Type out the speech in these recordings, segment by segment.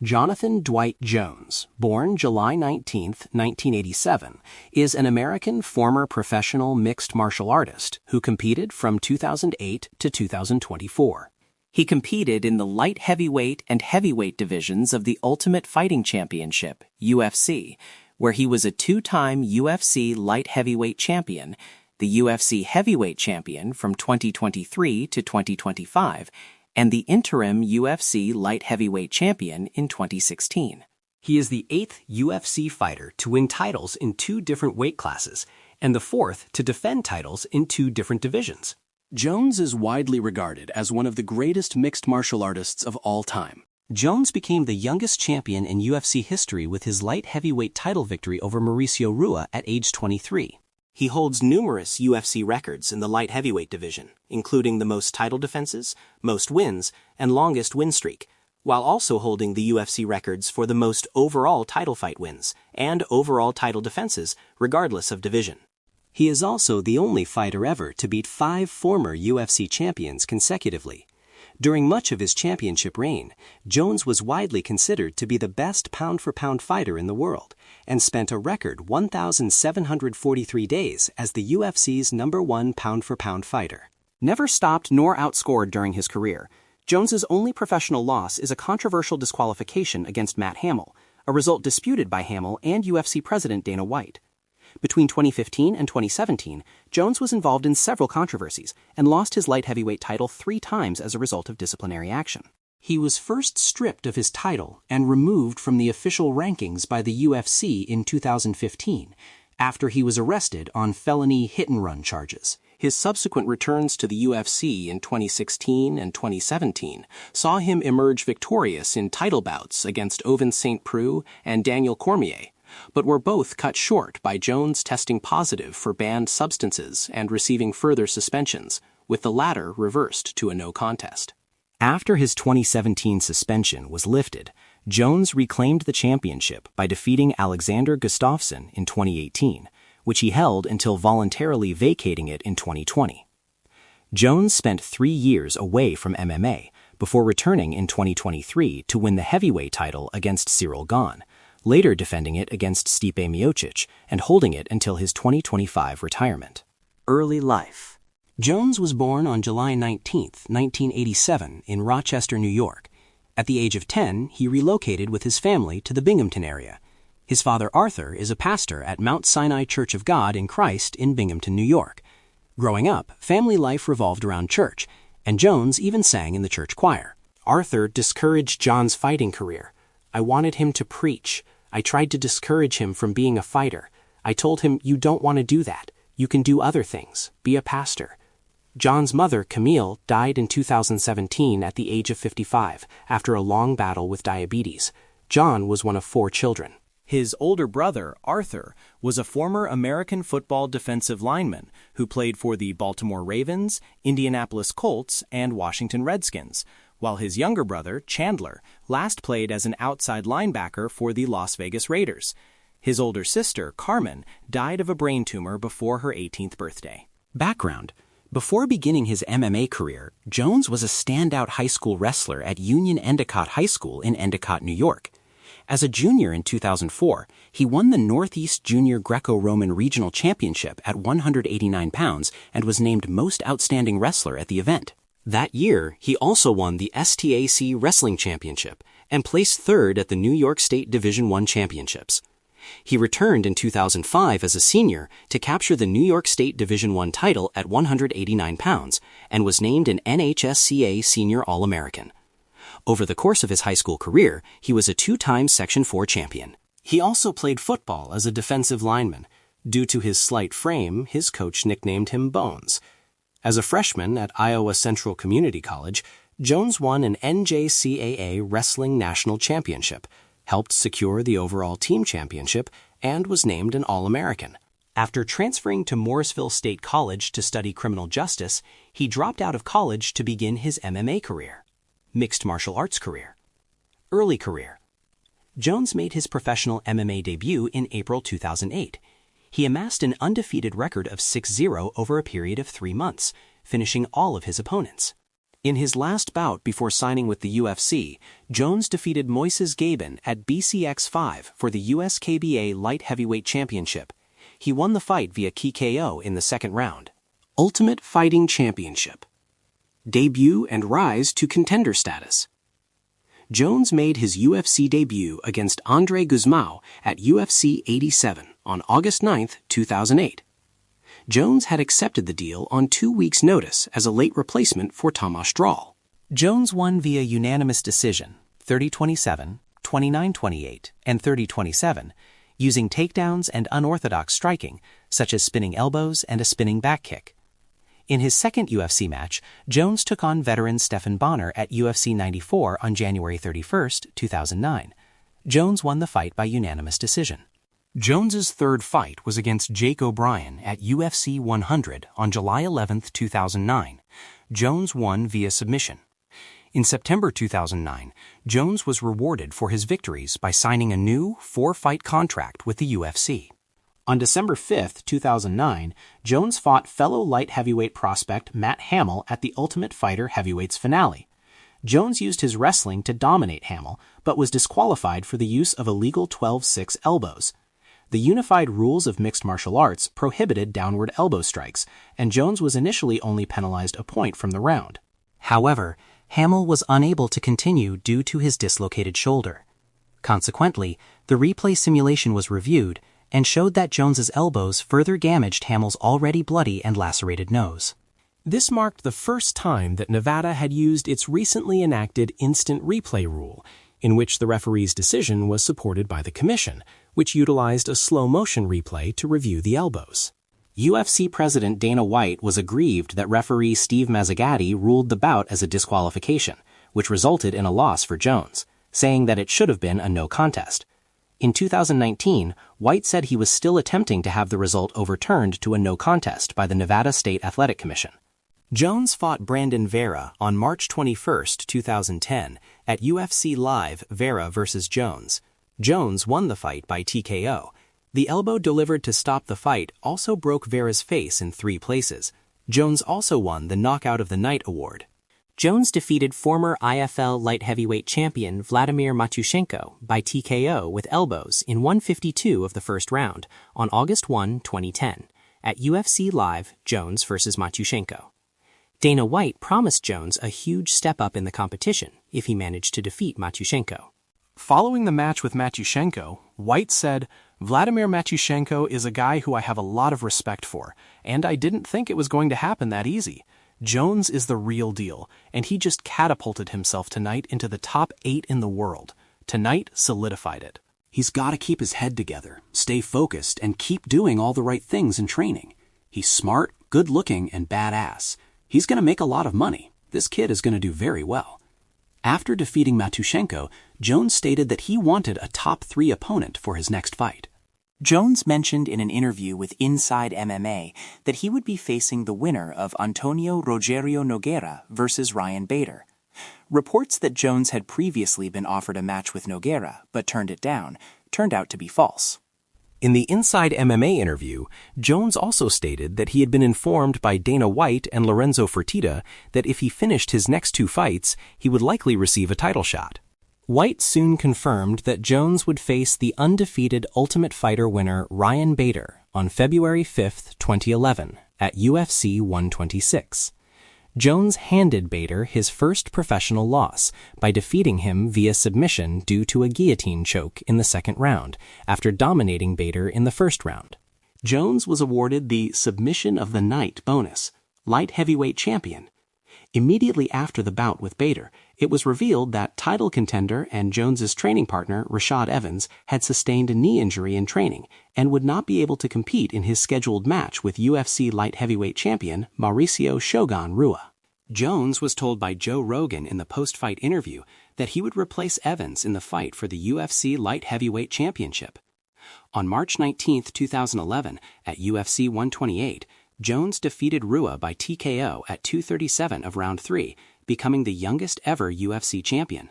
Jonathan Dwight Jones, born July 19, 1987, is an American former professional mixed martial artist who competed from 2008 to 2024. He competed in the light heavyweight and heavyweight divisions of the Ultimate Fighting Championship, UFC, where he was a two-time UFC light heavyweight champion, the UFC heavyweight champion from 2023 to 2025, and the interim UFC light heavyweight champion in 2016. He is the 8th UFC fighter to win titles in 2 different weight classes and the 4th to defend titles in 2 different divisions. Jones is widely regarded as one of the greatest mixed martial artists of all time. Jones became the youngest champion in UFC history with his light heavyweight title victory over Maurício Rua at age 23. He holds numerous UFC records in the light heavyweight division, including the most title defenses, most wins, and longest win streak, while also holding the UFC records for the most overall title fight wins and overall title defenses, regardless of division. He is also the only fighter ever to beat 5 former UFC champions consecutively. During much of his championship reign, Jones was widely considered to be the best pound-for-pound fighter in the world and spent a record 1,743 days as the UFC's #1 pound-for-pound fighter. Never stopped nor outscored during his career, Jones's only professional loss is a controversial disqualification against Matt Hamill, a result disputed by Hamill and UFC president Dana White. Between 2015 and 2017, Jones was involved in several controversies and lost his light heavyweight title 3 times as a result of disciplinary action. He was first stripped of his title and removed from the official rankings by the UFC in 2015, after he was arrested on felony hit-and-run charges. His subsequent returns to the UFC in 2016 and 2017 saw him emerge victorious in title bouts against Ovince St. Preux and Daniel Cormier, but were both cut short by Jones testing positive for banned substances and receiving further suspensions, with the latter reversed to a no contest. After his 2017 suspension was lifted, Jones reclaimed the championship by defeating Alexander Gustafsson in 2018, which he held until voluntarily vacating it in 2020. Jones spent 3 years away from MMA before returning in 2023 to win the heavyweight title against Cyril Gane, later defending it against Stipe Miocic and holding it until his 2025 retirement. Early life. Jones was born on July 19, 1987, in Rochester, New York. At the age of 10, he relocated with his family to the Binghamton area. His father, Arthur, is a pastor at Mount Sinai Church of God in Christ in Binghamton, New York. Growing up, family life revolved around church, and Jones even sang in the church choir. Arthur discouraged John's fighting career. I wanted him to preach. I tried to discourage him from being a fighter. I told him, you don't want to do that. You can do other things. Be a pastor. John's mother, Camille, died in 2017 at the age of 55 after a long battle with diabetes. John was one of 4 children. His older brother, Arthur, was a former American football defensive lineman who played for the Baltimore Ravens, Indianapolis Colts, and Washington Redskins, while his younger brother, Chandler, last played as an outside linebacker for the Las Vegas Raiders. His older sister, Carmen, died of a brain tumor before her 18th birthday. Background. Before beginning his MMA career, Jones was a standout high school wrestler at Union Endicott High School in Endicott, New York. As a junior in 2004, he won the Northeast Junior Greco-Roman Regional Championship at 189 pounds and was named Most Outstanding Wrestler at the event. That year, he also won the STAC Wrestling Championship and placed 3rd at the New York State Division I Championships. He returned in 2005 as a senior to capture the New York State Division I title at 189 pounds and was named an NHSCA Senior All-American. Over the course of his high school career, he was a 2-time Section 4 champion. He also played football as a defensive lineman. Due to his slight frame, his coach nicknamed him Bones. As a freshman at Iowa Central Community College, Jones won an NJCAA Wrestling National Championship, helped secure the overall team championship, and was named an All-American. After transferring to Morrisville State College to study criminal justice, he dropped out of college to begin his MMA career. Mixed martial arts career. Early career. Jones made his professional MMA debut in April 2008. He amassed an undefeated record of 6-0 over a period of 3 months, finishing all of his opponents. In his last bout before signing with the UFC, Jones defeated Moises Gabin at BCX5 for the USKBA Light Heavyweight Championship. He won the fight via KO in the second round. Ultimate Fighting Championship. Debut and rise to contender status. Jones made his UFC debut against Andre Guzmão at UFC 87 on August 9, 2008. Jones had accepted the deal on 2 weeks' notice as a late replacement for Tomasz Drawl. Jones won via unanimous decision, 30-27, 29-28, and 30-27, using takedowns and unorthodox striking, such as spinning elbows and a spinning back kick. In his second UFC match, Jones took on veteran Stephan Bonnar at UFC 94 on January 31, 2009. Jones won the fight by unanimous decision. Jones's third fight was against Jake O'Brien at UFC 100 on July 11, 2009. Jones won via submission. In September 2009, Jones was rewarded for his victories by signing a new 4-fight contract with the UFC. On December 5, 2009, Jones fought fellow light heavyweight prospect Matt Hamill at the Ultimate Fighter Heavyweights finale. Jones used his wrestling to dominate Hamill, but was disqualified for the use of illegal 12-6 elbows. The unified rules of mixed martial arts prohibited downward elbow strikes, and Jones was initially only penalized a point from the round. However, Hamill was unable to continue due to his dislocated shoulder. Consequently, the replay simulation was reviewed and showed that Jones's elbows further damaged Hamill's already bloody and lacerated nose. This marked the first time that Nevada had used its recently enacted instant replay rule, in which the referee's decision was supported by the commission, which utilized a slow-motion replay to review the elbows. UFC President Dana White was aggrieved that referee Steve Mazzagatti ruled the bout as a disqualification, which resulted in a loss for Jones, saying that it should have been a no contest. In 2019, White said he was still attempting to have the result overturned to a no contest by the Nevada State Athletic Commission. Jones fought Brandon Vera on March 21, 2010, at UFC Live Vera vs. Jones. Jones won the fight by TKO. The elbow delivered to stop the fight also broke Vera's face in 3 places. Jones also won the Knockout of the Night award. Jones defeated former IFL light heavyweight champion Vladimir Matyushenko by TKO with elbows in 152 of the first round on August 1, 2010, at UFC Live Jones vs. Matyushenko. Dana White promised Jones a huge step up in the competition if he managed to defeat Matyushenko. Following the match with Matyushenko, White said, "Vladimir Matyushenko is a guy who I have a lot of respect for, and I didn't think it was going to happen that easy. Jones is the real deal, and he just catapulted himself tonight into the top 8 in the world. Tonight solidified it. He's got to keep his head together, stay focused, and keep doing all the right things in training. He's smart, good-looking, and badass. He's going to make a lot of money. This kid is going to do very well." After defeating Matyushenko, Jones stated that he wanted a top 3 opponent for his next fight. Jones mentioned in an interview with Inside MMA that he would be facing the winner of Antonio Rogerio Nogueira versus Ryan Bader. Reports that Jones had previously been offered a match with Nogueira but turned it down turned out to be false. In the Inside MMA interview, Jones also stated that he had been informed by Dana White and Lorenzo Fertitta that if he finished his next 2 fights, he would likely receive a title shot. White soon confirmed that Jones would face the undefeated Ultimate Fighter winner Ryan Bader on February 5, 2011, at UFC 126. Jones handed Bader his first professional loss by defeating him via submission due to a guillotine choke in the second round, after dominating Bader in the first round. Jones was awarded the Submission of the Night bonus, light heavyweight champion. Immediately after the bout with Bader, it was revealed that title contender and Jones's training partner, Rashad Evans, had sustained a knee injury in training and would not be able to compete in his scheduled match with UFC light heavyweight champion Maurício Shogun Rua. Jones was told by Joe Rogan in the post-fight interview that he would replace Evans in the fight for the UFC light heavyweight championship. On March 19, 2011, at UFC 128, Jones defeated Rua by TKO at 2:37 of round 3, becoming the youngest ever UFC champion.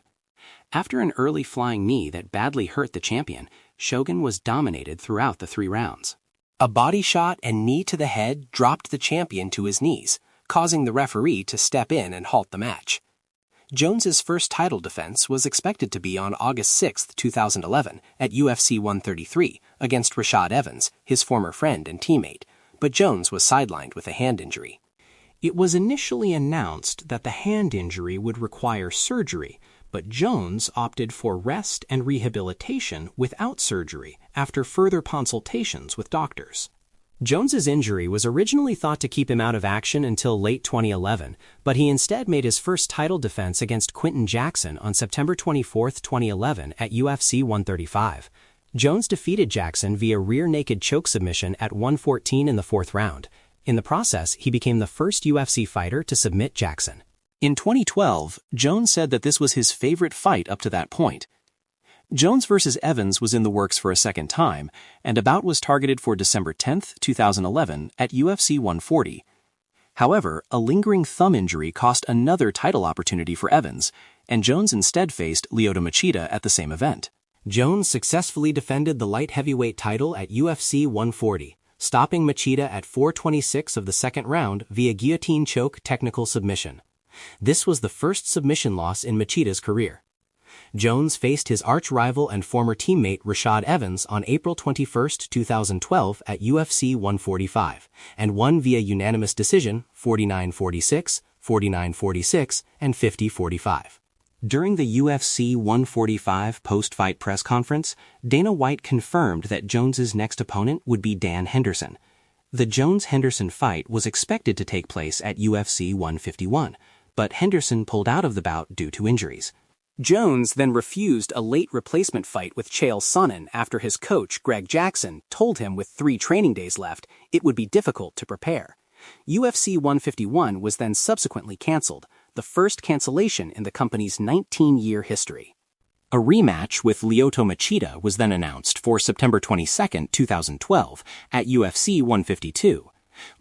After an early flying knee that badly hurt the champion, Shogun was dominated throughout the 3 rounds. A body shot and knee to the head dropped the champion to his knees, causing the referee to step in and halt the match. Jones's first title defense was expected to be on August 6, 2011, at UFC 133 against Rashad Evans, his former friend and teammate, but Jones was sidelined with a hand injury. It was initially announced that the hand injury would require surgery, but Jones opted for rest and rehabilitation without surgery after further consultations with doctors. Jones's injury was originally thought to keep him out of action until late 2011, but he instead made his first title defense against Quinton Jackson on September 24, 2011 at UFC 135. Jones defeated Jackson via rear naked choke submission at 114 in the fourth round. In the process, he became the first UFC fighter to submit Jackson. In 2012, Jones said that this was his favorite fight up to that point. Jones versus Evans was in the works for a second time, and a bout was targeted for December 10, 2011 at UFC 140. However, a lingering thumb injury cost another title opportunity for Evans, and Jones instead faced Lyoto Machida at the same event. Jones successfully defended the light heavyweight title at UFC 140, stopping Machida at 4:26 of the second round via guillotine choke technical submission. This was the first submission loss in Machida's career. Jones faced his arch-rival and former teammate Rashad Evans on April 21, 2012 at UFC 145, and won via unanimous decision 49-46, 49-46, and 50-45. During the UFC 145 post-fight press conference, Dana White confirmed that Jones's next opponent would be Dan Henderson. The Jones-Henderson fight was expected to take place at UFC 151, but Henderson pulled out of the bout due to injuries. Jones then refused a late replacement fight with Chael Sonnen after his coach, Greg Jackson, told him with 3 training days left it would be difficult to prepare. UFC 151 was then subsequently canceled, the first cancellation in the company's 19-year history. A rematch with Lyoto Machida was then announced for September 22, 2012, at UFC 152.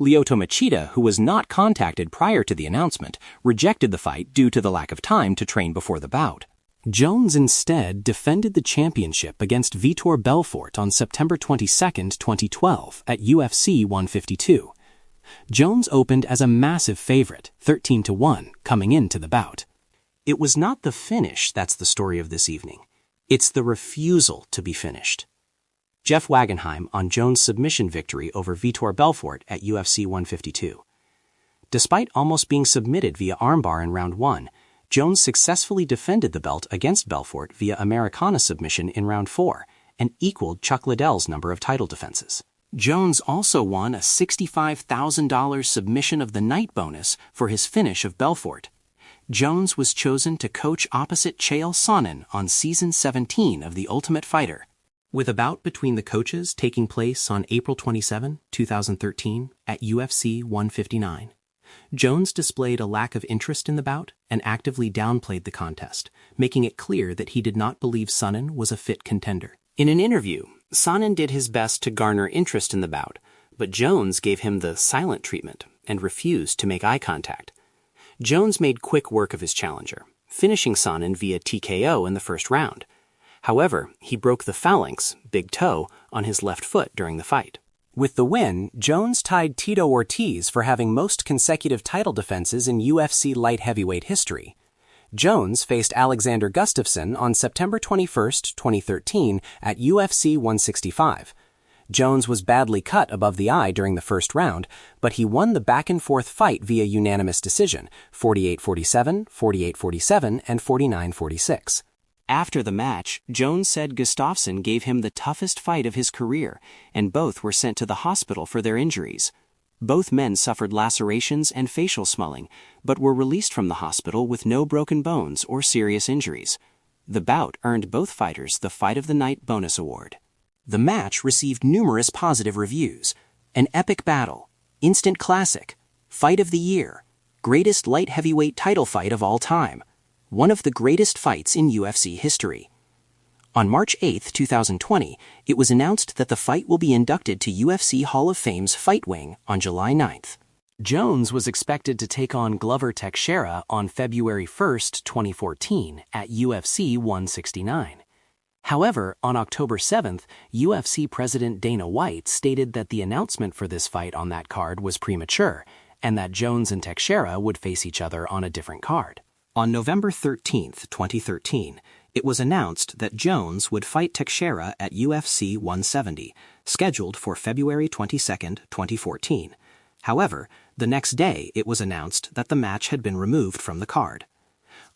Lyoto Machida, who was not contacted prior to the announcement, rejected the fight due to the lack of time to train before the bout. Jones instead defended the championship against Vitor Belfort on September 22, 2012, at UFC 152. Jones opened as a massive favorite, 13-1, coming into the bout. It was not the finish that's the story of this evening. It's the refusal to be finished. Jeff Wagenheim on Jones' submission victory over Vitor Belfort at UFC 152. Despite almost being submitted via armbar in round 1, Jones successfully defended the belt against Belfort via Americana submission in round 4 and equaled Chuck Liddell's number of title defenses. Jones also won a $65,000 submission of the night bonus for his finish of Belfort. Jones was chosen to coach opposite Chael Sonnen on Season 17 of The Ultimate Fighter, with a bout between the coaches taking place on April 27, 2013 at UFC 159. Jones displayed a lack of interest in the bout and actively downplayed the contest, making it clear that he did not believe Sonnen was a fit contender. In an interview, Sonnen did his best to garner interest in the bout, but Jones gave him the silent treatment and refused to make eye contact. Jones made quick work of his challenger, finishing Sonnen via TKO in the first round. However, he broke the phalanx, big toe, on his left foot during the fight. With the win, Jones tied Tito Ortiz for having most consecutive title defenses in UFC light heavyweight history. Jones faced Alexander Gustafsson on September 21, 2013 at UFC 165. Jones was badly cut above the eye during the first round, but he won the back-and-forth fight via unanimous decision, 48-47, 48-47, and 49-46. After the match, Jones said Gustafsson gave him the toughest fight of his career, and both were sent to the hospital for their injuries. Both men suffered lacerations and facial swelling, but were released from the hospital with no broken bones or serious injuries. The bout earned both fighters the Fight of the Night bonus award. The match received numerous positive reviews. An epic battle, instant classic, fight of the year, greatest light heavyweight title fight of all time, one of the greatest fights in UFC history. On March 8, 2020, it was announced that the fight will be inducted to UFC Hall of Fame's Fight Wing on July 9th. Jones was expected to take on Glover Teixeira on February 1, 2014 at UFC 169. However, on October 7th, UFC President Dana White stated that the announcement for this fight on that card was premature, and that Jones and Teixeira would face each other on a different card. On November 13, 2013, it was announced that Jones would fight Teixeira at UFC 170, scheduled for February 22, 2014. However, the next day it was announced that the match had been removed from the card.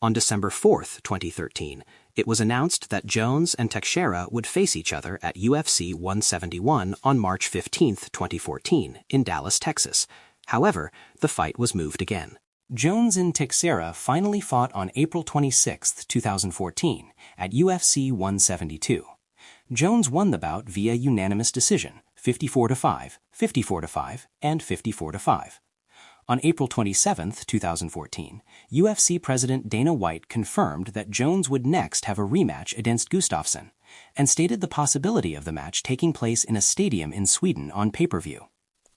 On December 4, 2013, it was announced that Jones and Teixeira would face each other at UFC 171 on March 15, 2014, in Dallas, Texas. However, the fight was moved again. Jones and Teixeira finally fought on April 26, 2014, at UFC 172. Jones won the bout via unanimous decision, 54-5, 54-5, and 54-5. On April 27, 2014, UFC President Dana White confirmed that Jones would next have a rematch against Gustafsson, and stated the possibility of the match taking place in a stadium in Sweden on pay-per-view.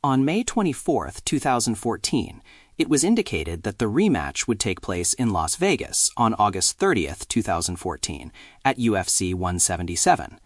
On May 24, 2014, it was indicated that the rematch would take place in Las Vegas on August 30, 2014, at UFC 177.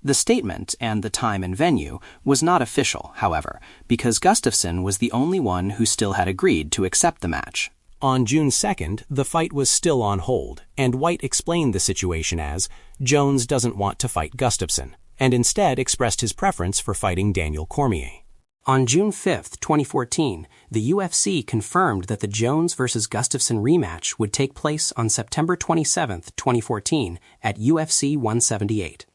The statement and the time and venue was not official, however, because Gustafsson was the only one who still had agreed to accept the match. On June 2nd, the fight was still on hold, and White explained the situation as Jones doesn't want to fight Gustafsson, and instead expressed his preference for fighting Daniel Cormier. On June 5, 2014, the UFC confirmed that the Jones vs. Gustafsson rematch would take place on September 27, 2014, at UFC 178.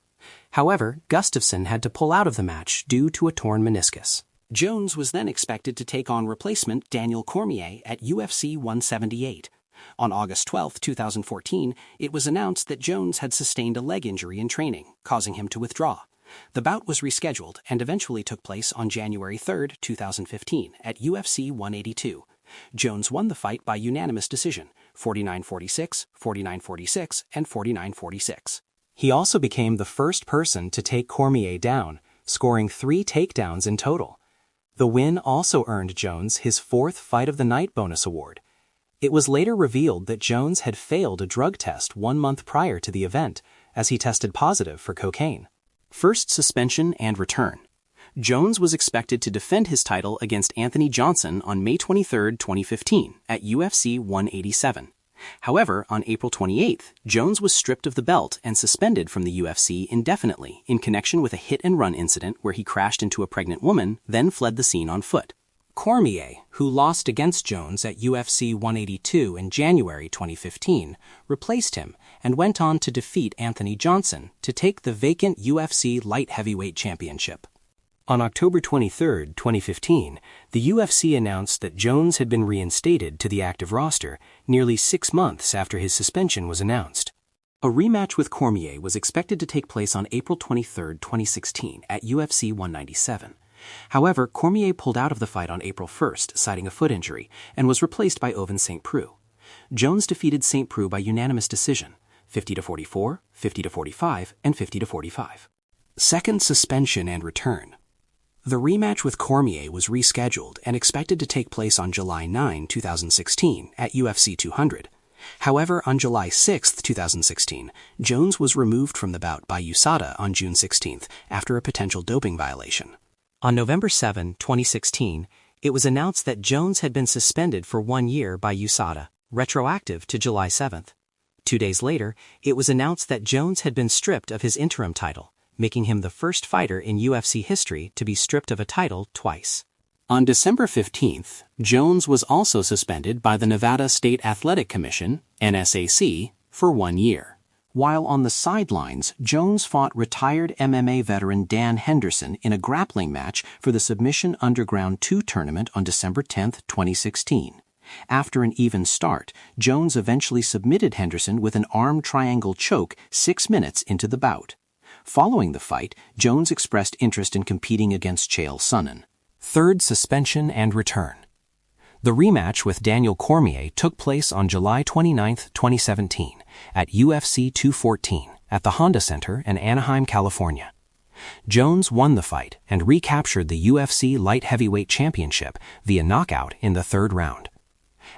However, Gustafsson had to pull out of the match due to a torn meniscus. Jones was then expected to take on replacement Daniel Cormier at UFC 178. On August 12, 2014, it was announced that Jones had sustained a leg injury in training, causing him to withdraw. The bout was rescheduled and eventually took place on January 3, 2015, at UFC 182. Jones won the fight by unanimous decision, 49-46, 49-46, and 49-46. He also became the first person to take Cormier down, scoring 3 takedowns in total. The win also earned Jones his 4th Fight of the Night bonus award. It was later revealed that Jones had failed a drug test 1 month prior to the event, as he tested positive for cocaine. First suspension and return. Jones was expected to defend his title against Anthony Johnson on May 23, 2015, at UFC 187. However, on April 28th, Jones was stripped of the belt and suspended from the UFC indefinitely in connection with a hit-and-run incident where he crashed into a pregnant woman, then fled the scene on foot. Cormier, who lost against Jones at UFC 182 in January 2015, replaced him and went on to defeat Anthony Johnson to take the vacant UFC light heavyweight championship. On October 23, 2015, the UFC announced that Jones had been reinstated to the active roster nearly 6 months after his suspension was announced. A rematch with Cormier was expected to take place on April 23, 2016 at UFC 197. However, Cormier pulled out of the fight on April 1st, citing a foot injury, and was replaced by Ovince St. Preux. Jones defeated St. Preux by unanimous decision, 50-44, 50-45, and 50-45. Second suspension and return. The rematch with Cormier was rescheduled and expected to take place on July 9, 2016, at UFC 200. However, on July 6, 2016, Jones was removed from the bout by USADA on June 16 after a potential doping violation. On November 7, 2016, it was announced that Jones had been suspended for 1 year by USADA, retroactive to July 7. 2 days later, it was announced that Jones had been stripped of his interim title, making him the first fighter in UFC history to be stripped of a title twice. On December 15th, Jones was also suspended by the Nevada State Athletic Commission, NSAC, for 1 year. While on the sidelines, Jones fought retired MMA veteran Dan Henderson in a grappling match for the Submission Underground 2 tournament on December 10, 2016. After an even start, Jones eventually submitted Henderson with an arm triangle choke 6 minutes into the bout. Following the fight, Jones expressed interest in competing against Chael Sonnen. Third suspension and return. The rematch with Daniel Cormier took place on July 29, 2017, at UFC 214 at the Honda Center in Anaheim, California. Jones won the fight and recaptured the UFC light heavyweight championship via knockout in the 3rd round.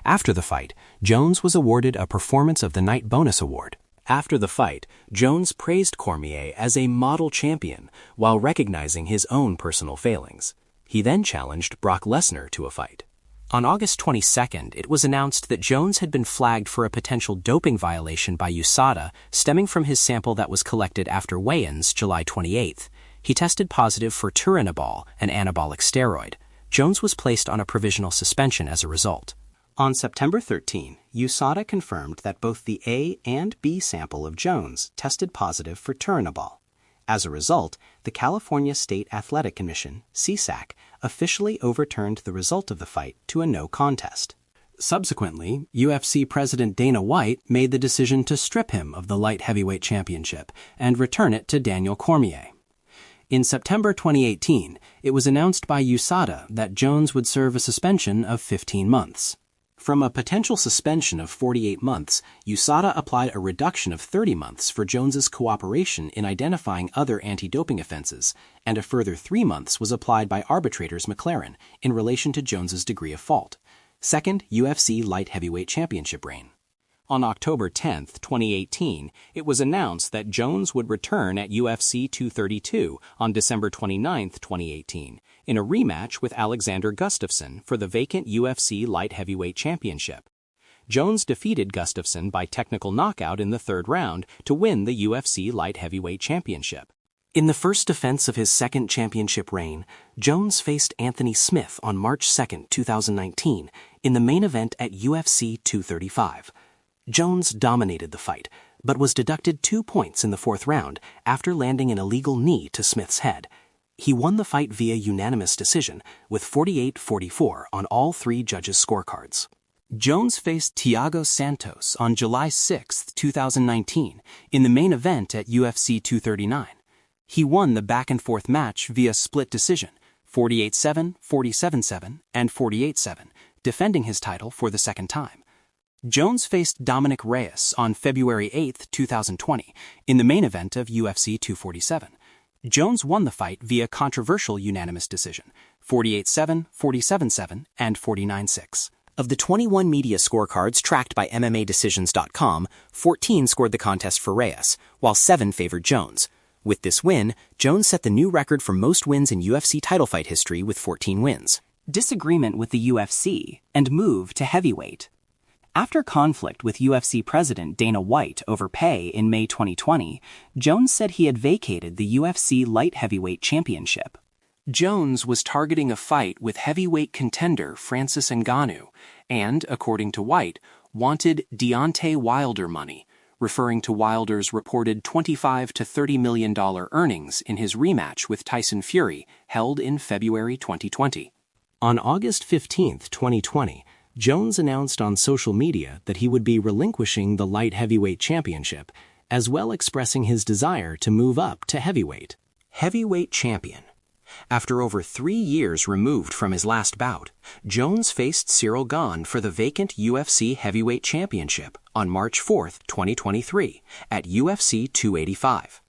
After the fight, Jones was awarded a Performance of the Night bonus award. After the fight, Jones praised Cormier as a model champion while recognizing his own personal failings. He then challenged Brock Lesnar to a fight. On August 22nd, it was announced that Jones had been flagged for a potential doping violation by USADA stemming from his sample that was collected after weigh-ins July 28th. He tested positive for turinabol, an anabolic steroid. Jones was placed on a provisional suspension as a result. On September 13, USADA confirmed that both the A and B sample of Jones tested positive for turinabol. As a result, the California State Athletic Commission, CSAC, officially overturned the result of the fight to a no contest. Subsequently, UFC President Dana White made the decision to strip him of the light heavyweight championship and return it to Daniel Cormier. In September 2018, it was announced by USADA that Jones would serve a suspension of 15 months. From a potential suspension of 48 months, USADA applied a reduction of 30 months for Jones's cooperation in identifying other anti-doping offenses, and a further 3 months was applied by arbitrators McLaren in relation to Jones's degree of fault. Second UFC Light Heavyweight Championship reign. On October 10, 2018, it was announced that Jones would return at UFC 232 on December 29, 2018, in a rematch with Alexander Gustafsson for the vacant UFC Light Heavyweight Championship. Jones defeated Gustafsson by technical knockout in the third round to win the UFC Light Heavyweight Championship. In the first defense of his second championship reign, Jones faced Anthony Smith on March 2, 2019, in the main event at UFC 235. Jones dominated the fight, but was deducted 2 points in the fourth round after landing an illegal knee to Smith's head. He won the fight via unanimous decision, with 48-44 on all 3 judges' scorecards. Jones faced Thiago Santos on July 6, 2019, in the main event at UFC 239. He won the back-and-forth match via split decision, 48-7, 47-7, and 48-7, defending his title for the second time. Jones faced Dominic Reyes on February 8, 2020, in the main event of UFC 247. Jones won the fight via controversial unanimous decision, 48-7, 47-7, and 49-6. Of the 21 media scorecards tracked by MMADecisions.com, 14 scored the contest for Reyes, while 7 favored Jones. With this win, Jones set the new record for most wins in UFC title fight history with 14 wins. Disagreement with the UFC and move to heavyweight. After conflict with UFC President Dana White over pay in May 2020, Jones said he had vacated the UFC Light Heavyweight Championship. Jones was targeting a fight with heavyweight contender Francis Ngannou and, according to White, wanted Deontay Wilder money, referring to Wilder's reported $25 to $30 million earnings in his rematch with Tyson Fury held in February 2020. On August 15, 2020, Jones announced on social media that he would be relinquishing the light heavyweight championship, as well expressing his desire to move up to heavyweight. Heavyweight champion. After over 3 years removed from his last bout, Jones faced Cyril Gane for the vacant UFC heavyweight championship on March 4, 2023, at UFC 285.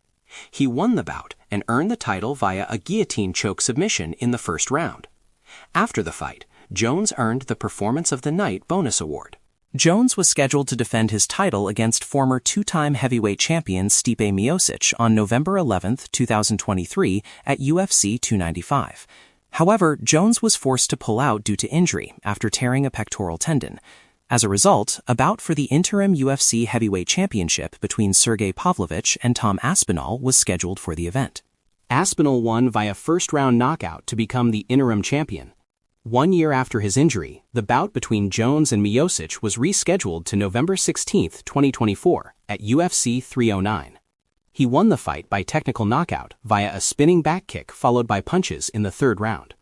He won the bout and earned the title via a guillotine choke submission in the first round. After the fight, Jones earned the Performance of the Night bonus award. Jones was scheduled to defend his title against former 2-time heavyweight champion Stipe Miocic on November 11, 2023 at UFC 295. However, Jones was forced to pull out due to injury after tearing a pectoral tendon. As a result, a bout for the interim UFC heavyweight championship between Sergey Pavlovich and Tom Aspinall was scheduled for the event. Aspinall won via first-round knockout to become the interim champion. 1 year after his injury, the bout between Jones and Miocic was rescheduled to November 16, 2024, at UFC 309. He won the fight by technical knockout via a spinning back kick followed by punches in the third round.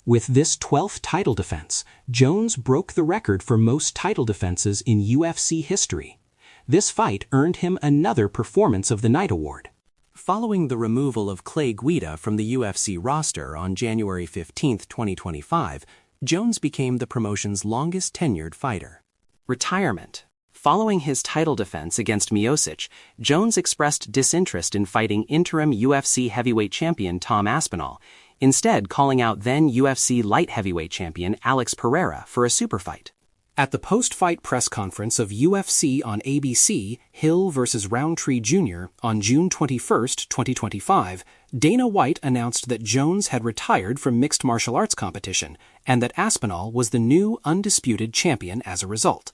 With this 12th title defense, Jones broke the record for most title defenses in UFC history. This fight earned him another Performance of the Night award. Following the removal of Clay Guida from the UFC roster on January 15, 2025, Jones became the promotion's longest-tenured fighter. Retirement. Following his title defense against Miocic, Jones expressed disinterest in fighting interim UFC heavyweight champion Tom Aspinall, instead calling out then UFC light heavyweight champion Alex Pereira for a super fight. At the post-fight press conference of UFC on ABC, Hill vs. Roundtree Jr. on June 21, 2025, Dana White announced that Jones had retired from mixed martial arts competition and that Aspinall was the new undisputed champion as a result.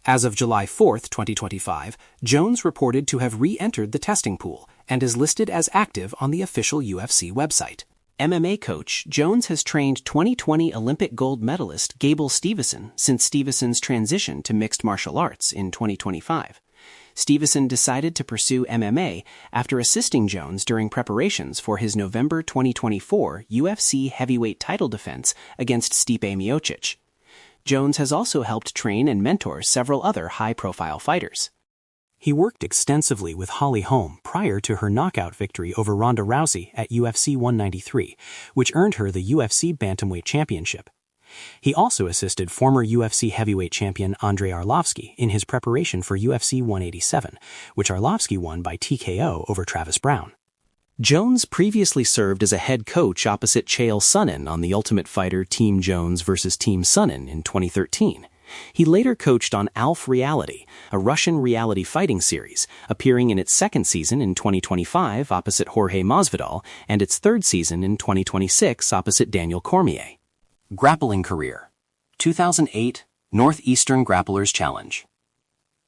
As of July 4, 2025, Jones reported to have re-entered the testing pool and is listed as active on the official UFC website. MMA coach, Jones has trained 2020 Olympic gold medalist Gable Steveson since Stevenson's transition to mixed martial arts in 2025. Steveson decided to pursue MMA after assisting Jones during preparations for his November 2024 UFC heavyweight title defense against Stipe Miocic. Jones has also helped train and mentor several other high-profile fighters. He worked extensively with Holly Holm prior to her knockout victory over Ronda Rousey at UFC 193, which earned her the UFC Bantamweight Championship. He also assisted former UFC heavyweight champion Andrei Arlovski in his preparation for UFC 187, which Arlovski won by TKO over Travis Browne. Jones previously served as a head coach opposite Chael Sonnen on The Ultimate Fighter Team Jones vs. Team Sonnen in 2013. He later coached on Alf Reality, a Russian reality fighting series, appearing in its second season in 2025 opposite Jorge Masvidal and its third season in 2026 opposite Daniel Cormier. Grappling career. 2008 Northeastern Grapplers Challenge.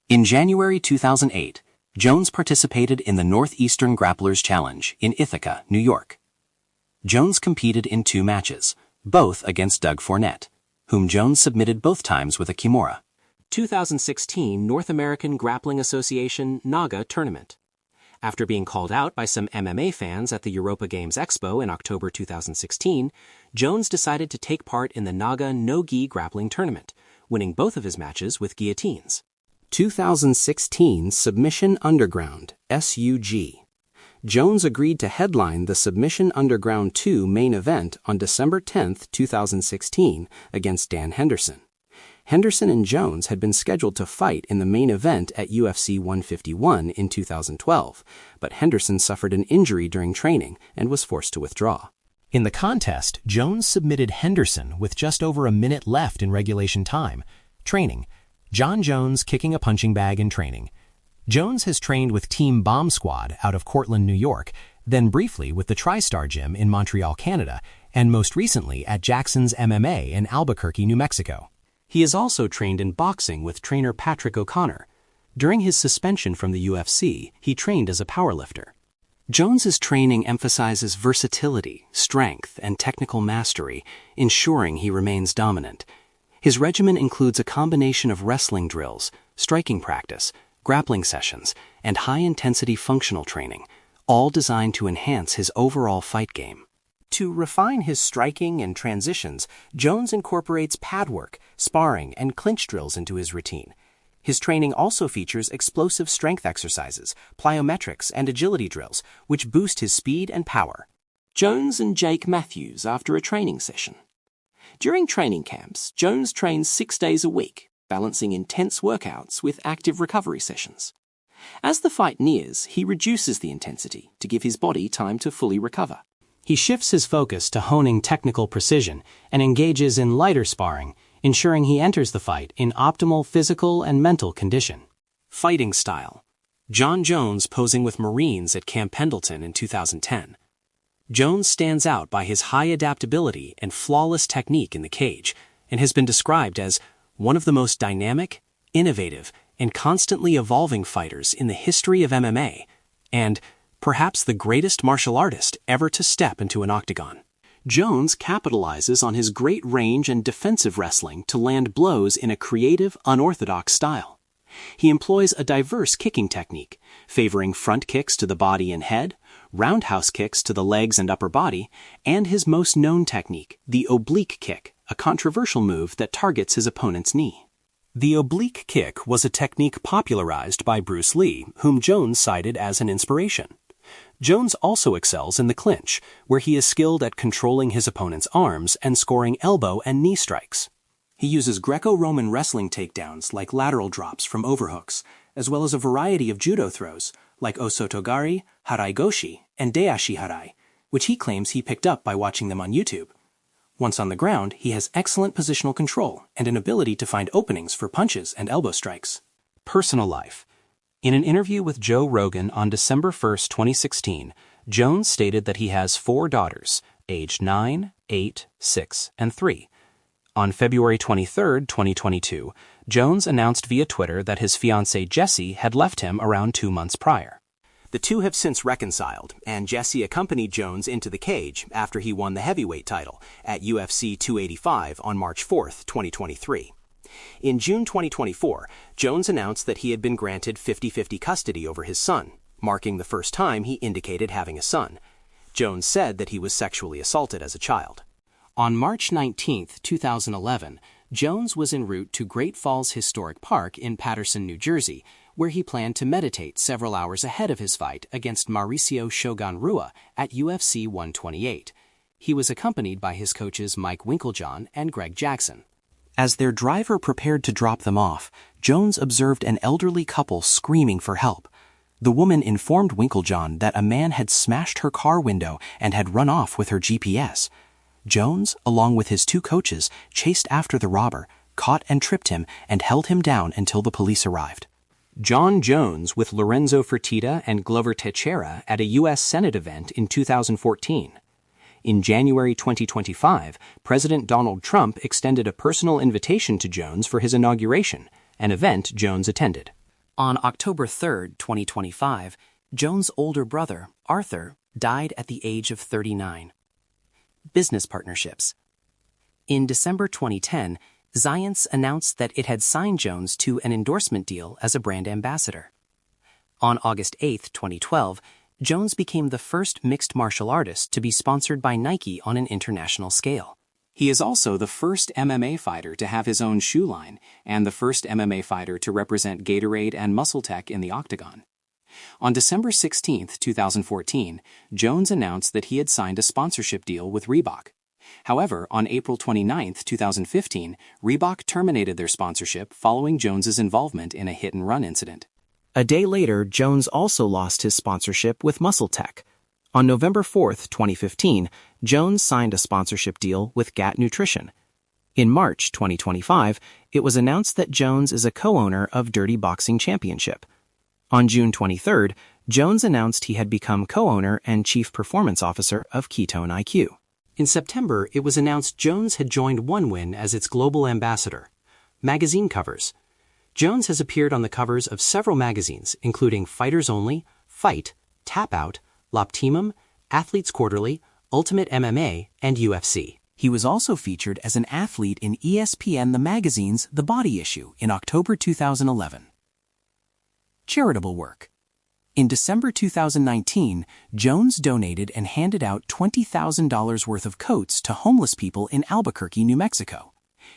In January 2008, Jones participated in the Northeastern Grapplers Challenge in Ithaca, New York. Jones competed in 2 matches, both against Doug Fournette, whom Jones submitted both times with a Kimura. 2016 North American Grappling Association NAGA Tournament. After being called out by some MMA fans at the Europa Games Expo in October 2016, Jones decided to take part in the NAGA No-Gi Grappling Tournament, winning both of his matches with guillotines. 2016 Submission Underground, SUG. Jones agreed to headline the Submission Underground 2 main event on December 10, 2016, against Dan Henderson. Henderson and Jones had been scheduled to fight in the main event at UFC 151 in 2012, but Henderson suffered an injury during training and was forced to withdraw. In the contest, Jones submitted Henderson with just over a minute left in regulation time. Training: Jon Jones kicking a punching bag in training. Jones has trained with Team Bomb Squad out of Cortland, New York, then briefly with the TriStar Gym in Montreal, Canada, and most recently at Jackson's MMA in Albuquerque, New Mexico. He is also trained in boxing with trainer Patrick O'Connor. During his suspension from the UFC, he trained as a powerlifter. Jones's training emphasizes versatility, strength, and technical mastery, ensuring he remains dominant. His regimen includes a combination of wrestling drills, striking practice, grappling sessions, and high-intensity functional training, all designed to enhance his overall fight game. To refine his striking and transitions, Jones incorporates pad work, sparring, and clinch drills into his routine. His training also features explosive strength exercises, plyometrics, and agility drills, which boost his speed and power. Jones and Jake Matthews after a training session. During training camps, Jones trains 6 days a week, balancing intense workouts with active recovery sessions. As the fight nears, he reduces the intensity to give his body time to fully recover. He shifts his focus to honing technical precision and engages in lighter sparring, ensuring he enters the fight in optimal physical and mental condition. Fighting style. Jon Jones posing with Marines at Camp Pendleton in 2010. Jones stands out by his high adaptability and flawless technique in the cage, and has been described as one of the most dynamic, innovative, and constantly evolving fighters in the history of MMA, and perhaps the greatest martial artist ever to step into an octagon. Jones capitalizes on his great range and defensive wrestling to land blows in a creative, unorthodox style. He employs a diverse kicking technique, favoring front kicks to the body and head, roundhouse kicks to the legs and upper body, and his most known technique, the oblique kick, a controversial move that targets his opponent's knee. The oblique kick was a technique popularized by Bruce Lee, whom Jones cited as an inspiration. Jones also excels in the clinch, where he is skilled at controlling his opponent's arms and scoring elbow and knee strikes. He uses Greco-Roman wrestling takedowns like lateral drops from overhooks, as well as a variety of judo throws like osotogari, harai goshi, and dayashi harai, which he claims he picked up by watching them on YouTube. Once on the ground, he has excellent positional control and an ability to find openings for punches and elbow strikes. Personal life. In an interview with Joe Rogan on December 1, 2016, Jones stated that he has 4 daughters, aged 9, 8, 6, and 3. On February 23, 2022, Jones announced via Twitter that his fiancée Jessie had left him around 2 months prior. The two have since reconciled, and Jessie accompanied Jones into the cage after he won the heavyweight title at UFC 285 on March 4, 2023. In June 2024, Jones announced that he had been granted 50-50 custody over his son, marking the first time he indicated having a son. Jones said that he was sexually assaulted as a child. On March 19, 2011, Jones was en route to Great Falls Historic Park in Paterson, New Jersey, where he planned to meditate several hours ahead of his fight against Maurício Rua at UFC 128. He was accompanied by his coaches Mike Winkeljohn and Greg Jackson. As their driver prepared to drop them off, Jones observed an elderly couple screaming for help. The woman informed Winkeljohn that a man had smashed her car window and had run off with her GPS. Jones, along with his 2 coaches, chased after the robber, caught and tripped him, and held him down until the police arrived. Jon Jones with Lorenzo Fertitta and Glover Teixeira at a U.S. Senate event in 2014. In January 2025, President Donald Trump extended a personal invitation to Jones for his inauguration, an event Jones attended. On October 3, 2025, Jones' older brother, Arthur, died at the age of 39. Business partnerships. In December 2010, Zions announced that it had signed Jones to an endorsement deal as a brand ambassador. On August 8, 2012, Jones became the first mixed martial artist to be sponsored by Nike on an international scale. He is also the first MMA fighter to have his own shoe line and the first MMA fighter to represent Gatorade and MuscleTech in the octagon. On December 16, 2014, Jones announced that he had signed a sponsorship deal with Reebok. However, on April 29, 2015, Reebok terminated their sponsorship following Jones's involvement in a hit-and-run incident. A day later, Jones also lost his sponsorship with MuscleTech. On November 4, 2015, Jones signed a sponsorship deal with GAT Nutrition. In March 2025, it was announced that Jones is a co-owner of Dirty Boxing Championship. On June 23, Jones announced he had become co-owner and chief performance officer of Ketone IQ. In September, it was announced Jones had joined OneWin as its global ambassador. Magazine covers. Jones has appeared on the covers of several magazines, including Fighters Only, Fight, Tap Out, Loptimum, Athletes Quarterly, Ultimate MMA, and UFC. He was also featured as an athlete in ESPN The Magazine's The Body Issue in October 2011. Charitable work. In December 2019, Jones donated and handed out $20,000 worth of coats to homeless people in Albuquerque, New Mexico.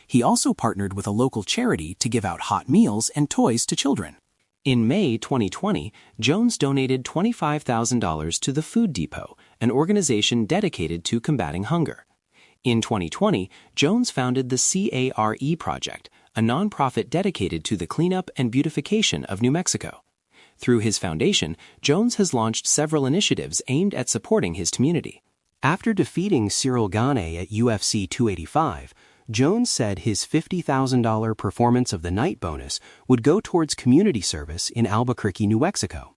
He also partnered with a local charity to give out hot meals and toys to children. In May 2020, Jones donated $25,000 to the Food Depot, an organization dedicated to combating hunger. In 2020, Jones founded the CARE Project, a nonprofit dedicated to the cleanup and beautification of New Mexico. Through his foundation, Jones has launched several initiatives aimed at supporting his community. After defeating Cyril Gane at UFC 285, Jones said his $50,000 Performance of the Night bonus would go towards community service in Albuquerque, New Mexico.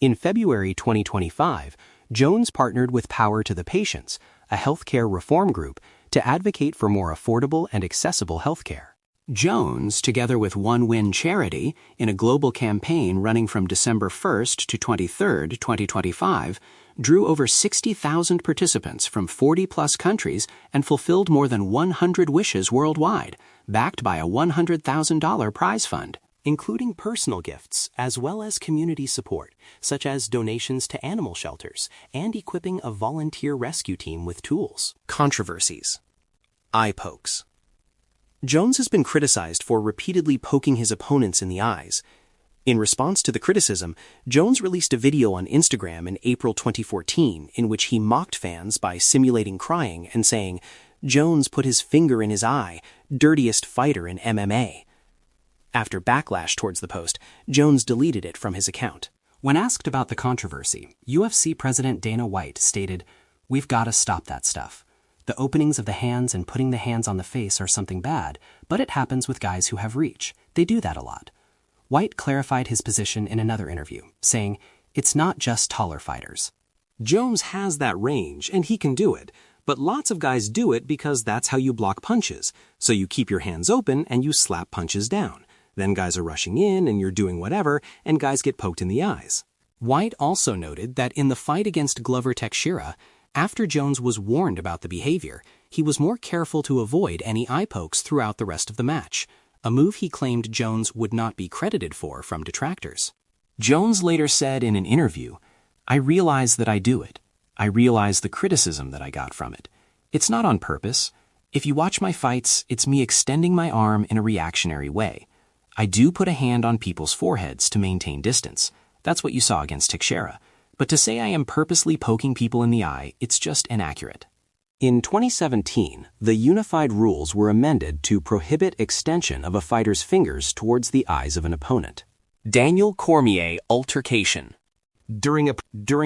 In February 2025, Jones partnered with Power to the Patients, a healthcare reform group, to advocate for more affordable and accessible healthcare. Jones, together with OneWin Charity, in a global campaign running from December 1st to 23rd, 2025, drew over 60,000 participants from 40-plus countries and fulfilled more than 100 wishes worldwide, backed by a $100,000 prize fund, including personal gifts as well as community support, such as donations to animal shelters and equipping a volunteer rescue team with tools. Controversies. Eye pokes. Jones has been criticized for repeatedly poking his opponents in the eyes. In response to the criticism, Jones released a video on Instagram in April 2014 in which he mocked fans by simulating crying and saying, "Jones put his finger in his eye, dirtiest fighter in MMA." After backlash towards the post, Jones deleted it from his account. When asked about the controversy, UFC President Dana White stated, "We've got to stop that stuff. The openings of the hands and putting the hands on the face are something bad, but it happens with guys who have reach. They do that a lot. White clarified his position in another interview, saying, "It's not just taller fighters." Jones has that range, and he can do it, but lots of guys do it because that's how you block punches. So you keep your hands open and you slap punches down. Then guys are rushing in and you're doing whatever, and guys get poked in the eyes. White also noted that in the fight against Glover Teixeira, after Jones was warned about the behavior, he was more careful to avoid any eye pokes throughout the rest of the match, a move he claimed Jones would not be credited for from detractors. Jones later said in an interview, "I realize that I do it. I realize the criticism that I got from it. It's not on purpose. If you watch my fights, it's me extending my arm in a reactionary way. I do put a hand on people's foreheads to maintain distance. That's what you saw against Teixeira. But to say I am purposely poking people in the eye, it's just inaccurate." In 2017, the unified rules were amended to prohibit extension of a fighter's fingers towards the eyes of an opponent. Daniel Cormier altercation. During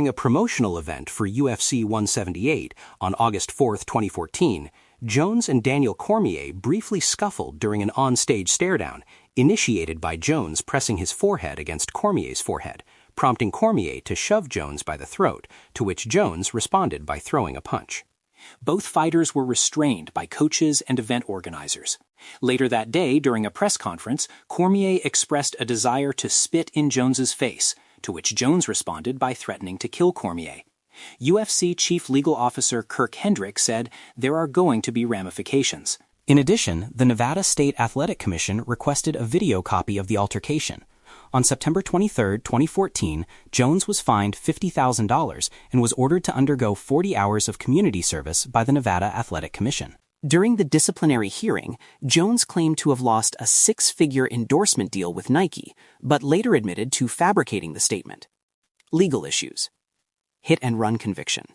a promotional event for UFC 178 on August 4, 2014, Jones and Daniel Cormier briefly scuffled during an on-stage stare-down, initiated by Jones pressing his forehead against Cormier's forehead, prompting Cormier to shove Jones by the throat, to which Jones responded by throwing a punch. Both fighters were restrained by coaches and event organizers. Later that day, during a press conference, Cormier expressed a desire to spit in Jones's face, to which Jones responded by threatening to kill Cormier. UFC Chief Legal Officer Kirk Hendrick said there are going to be ramifications. In addition, the Nevada State Athletic Commission requested a video copy of the altercation. On September 23, 2014, Jones was fined $50,000 and was ordered to undergo 40 hours of community service by the Nevada Athletic Commission. During the disciplinary hearing, Jones claimed to have lost a six-figure endorsement deal with Nike, but later admitted to fabricating the statement. Legal issues. Hit-and-run conviction.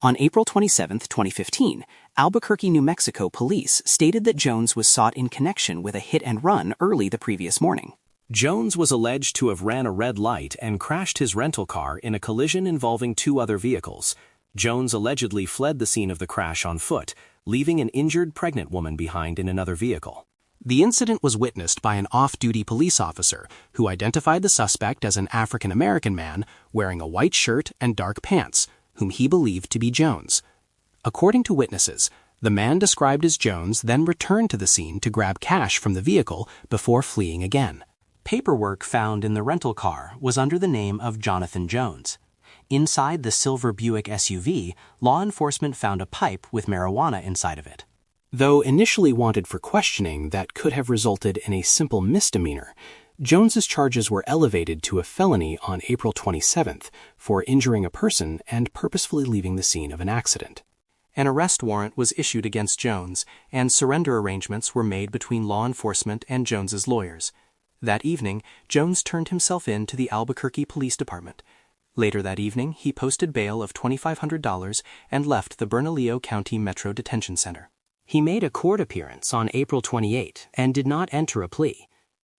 On April 27, 2015, Albuquerque, New Mexico police stated that Jones was sought in connection with a hit-and-run early the previous morning. Jones was alleged to have ran a red light and crashed his rental car in a collision involving two other vehicles. Jones allegedly fled the scene of the crash on foot, leaving an injured pregnant woman behind in another vehicle. The incident was witnessed by an off-duty police officer who identified the suspect as an African-American man wearing a white shirt and dark pants, whom he believed to be Jones. According to witnesses, the man described as Jones then returned to the scene to grab cash from the vehicle before fleeing again. Paperwork found in the rental car was under the name of Jonathan Jones. Inside the silver Buick SUV, law enforcement found a pipe with marijuana inside of it. Though initially wanted for questioning that could have resulted in a simple misdemeanor, Jones's charges were elevated to a felony on April 27th for injuring a person and purposefully leaving the scene of an accident. An arrest warrant was issued against Jones, and surrender arrangements were made between law enforcement and Jones's lawyers. That evening, Jones turned himself in to the Albuquerque Police Department. Later that evening, he posted bail of $2,500 and left the Bernalillo County Metro Detention Center. He made a court appearance on April 28 and did not enter a plea.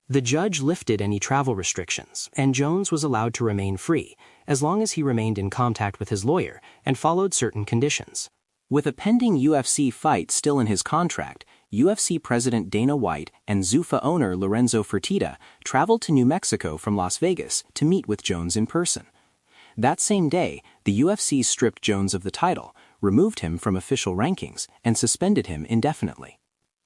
The judge lifted any travel restrictions, and Jones was allowed to remain free as long as he remained in contact with his lawyer and followed certain conditions. With a pending UFC fight still in his contract, UFC President Dana White and Zuffa owner Lorenzo Fertitta traveled to New Mexico from Las Vegas to meet with Jones in person. That same day, the UFC stripped Jones of the title, removed him from official rankings, and suspended him indefinitely.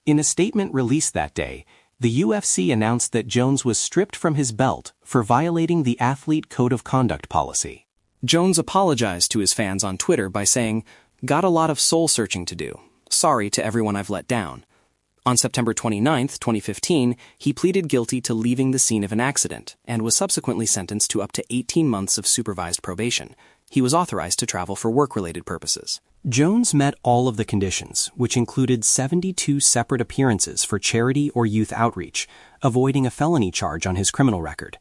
In a statement released that day, the UFC announced that Jones was stripped from his belt for violating the Athlete Code of Conduct policy. Jones apologized to his fans on Twitter by saying, "Got a lot of soul-searching to do. Sorry to everyone I've let down." On September 29, 2015, he pleaded guilty to leaving the scene of an accident and was subsequently sentenced to up to 18 months of supervised probation. He was authorized to travel for work-related purposes. Jones met all of the conditions, which included 72 separate appearances for charity or youth outreach, avoiding a felony charge on his criminal record.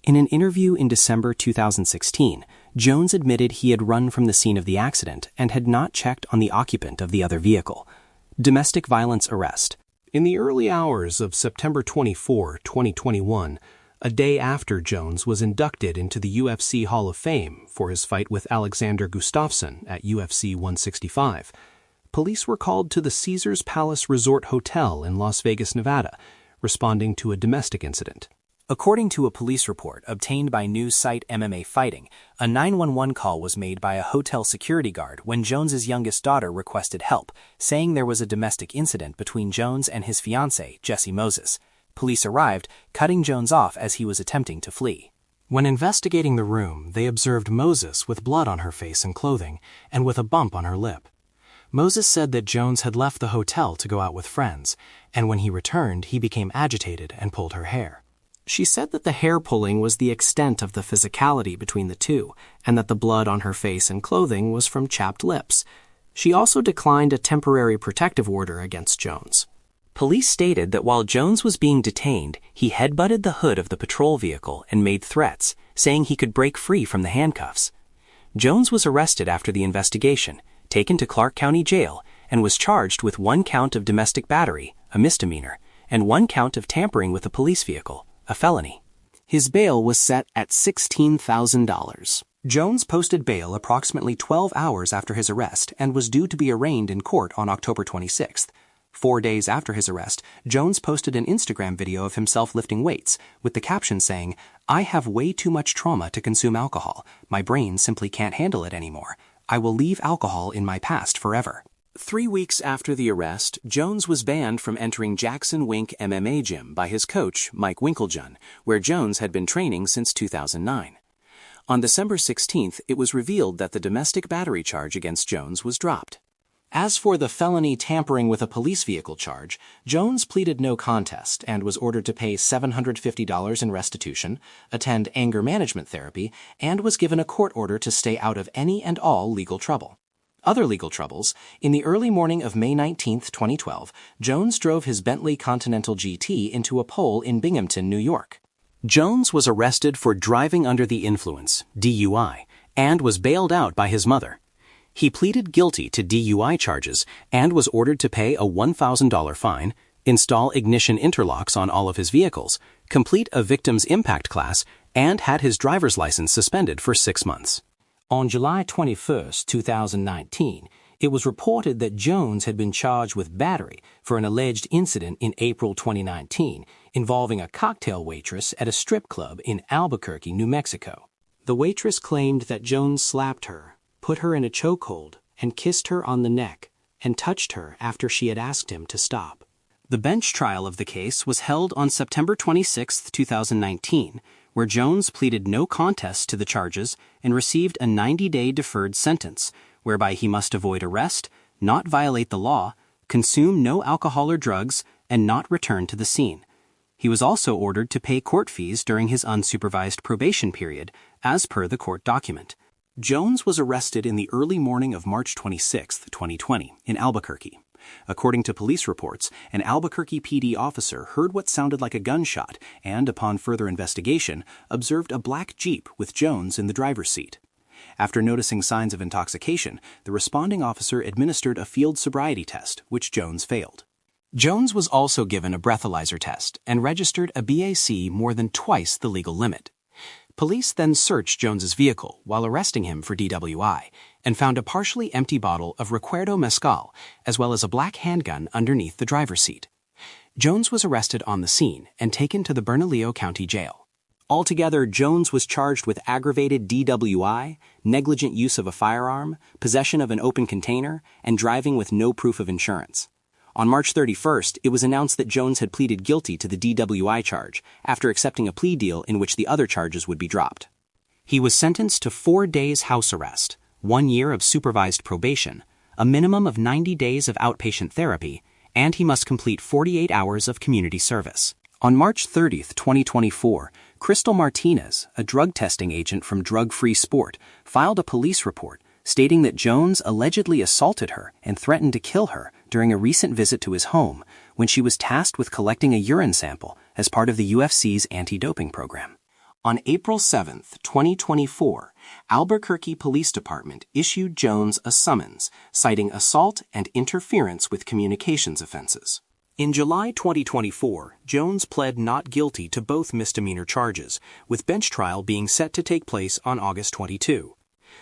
In an interview in December 2016, Jones admitted he had run from the scene of the accident and had not checked on the occupant of the other vehicle. Domestic violence arrest. In the early hours of September 24, 2021, a day after Jones was inducted into the UFC Hall of Fame for his fight with Alexander Gustafsson at UFC 165, police were called to the Caesars Palace Resort Hotel in Las Vegas, Nevada, responding to a domestic incident. According to a police report obtained by news site MMA Fighting, a 911 call was made by a hotel security guard when Jones's youngest daughter requested help, saying there was a domestic incident between Jones and his fiancée, Jessie Moses. Police arrived, cutting Jones off as he was attempting to flee. When investigating the room, they observed Moses with blood on her face and clothing, and with a bump on her lip. Moses said that Jones had left the hotel to go out with friends, and when he returned, he became agitated and pulled her hair. She said that the hair pulling was the extent of the physicality between the two, and that the blood on her face and clothing was from chapped lips. She also declined a temporary protective order against Jones. Police stated that while Jones was being detained, he headbutted the hood of the patrol vehicle and made threats, saying he could break free from the handcuffs. Jones was arrested after the investigation, taken to Clark County Jail, and was charged with 1 count of domestic battery, a misdemeanor, and 1 count of tampering with a police vehicle, a felony. His bail was set at $16,000. Jones posted bail approximately 12 hours after his arrest and was due to be arraigned in court on October 26th. 4 days after his arrest, Jones posted an Instagram video of himself lifting weights, with the caption saying, "I have way too much trauma to consume alcohol. My brain simply can't handle it anymore. I will leave alcohol in my past forever." 3 weeks after the arrest, Jones was banned from entering Jackson Wink MMA gym by his coach, Mike Winkeljohn, where Jones had been training since 2009. On December 16th, it was revealed that the domestic battery charge against Jones was dropped. As for the felony tampering with a police vehicle charge, Jones pleaded no contest and was ordered to pay $750 in restitution, attend anger management therapy, and was given a court order to stay out of any and all legal trouble. Other legal troubles: in the early morning of May 19, 2012, Jones drove his Bentley Continental GT into a pole in Binghamton, New York. Jones was arrested for driving under the influence, DUI, and was bailed out by his mother. He pleaded guilty to DUI charges and was ordered to pay a $1,000 fine, install ignition interlocks on all of his vehicles, complete a victim's impact class, and had his driver's license suspended for 6 months. On July 21, 2019, it was reported that Jones had been charged with battery for an alleged incident in April 2019 involving a cocktail waitress at a strip club in Albuquerque, New Mexico. The waitress claimed that Jones slapped her, put her in a chokehold, and kissed her on the neck, and touched her after she had asked him to stop. The bench trial of the case was held on September 26, 2019, where Jones pleaded no contest to the charges and received a 90-day deferred sentence, whereby he must avoid arrest, not violate the law, consume no alcohol or drugs, and not return to the scene. He was also ordered to pay court fees during his unsupervised probation period, as per the court document. Jones was arrested in the early morning of March 26, 2020, in Albuquerque. According to police reports, an Albuquerque PD officer heard what sounded like a gunshot and, upon further investigation, observed a black Jeep with Jones in the driver's seat. After noticing signs of intoxication, the responding officer administered a field sobriety test, which Jones failed. Jones was also given a breathalyzer test and registered a BAC more than twice the legal limit. Police then searched Jones's vehicle while arresting him for DWI and found a partially empty bottle of Recuerdo Mezcal as well as a black handgun underneath the driver's seat. Jones was arrested on the scene and taken to the Bernalillo County Jail. Altogether, Jones was charged with aggravated DWI, negligent use of a firearm, possession of an open container, and driving with no proof of insurance. On March 31st, it was announced that Jones had pleaded guilty to the DWI charge after accepting a plea deal in which the other charges would be dropped. He was sentenced to 4 days house arrest, 1 year of supervised probation, a minimum of 90 days of outpatient therapy, and he must complete 48 hours of community service. On March 30, 2024, Crystal Martinez, a drug testing agent from Drug Free Sport, filed a police report stating that Jones allegedly assaulted her and threatened to kill her during a recent visit to his home when she was tasked with collecting a urine sample as part of the UFC's anti-doping program. On April 7, 2024, Albuquerque Police Department issued Jones a summons citing assault and interference with communications offenses. In July 2024, Jones pled not guilty to both misdemeanor charges, with bench trial being set to take place on August 22.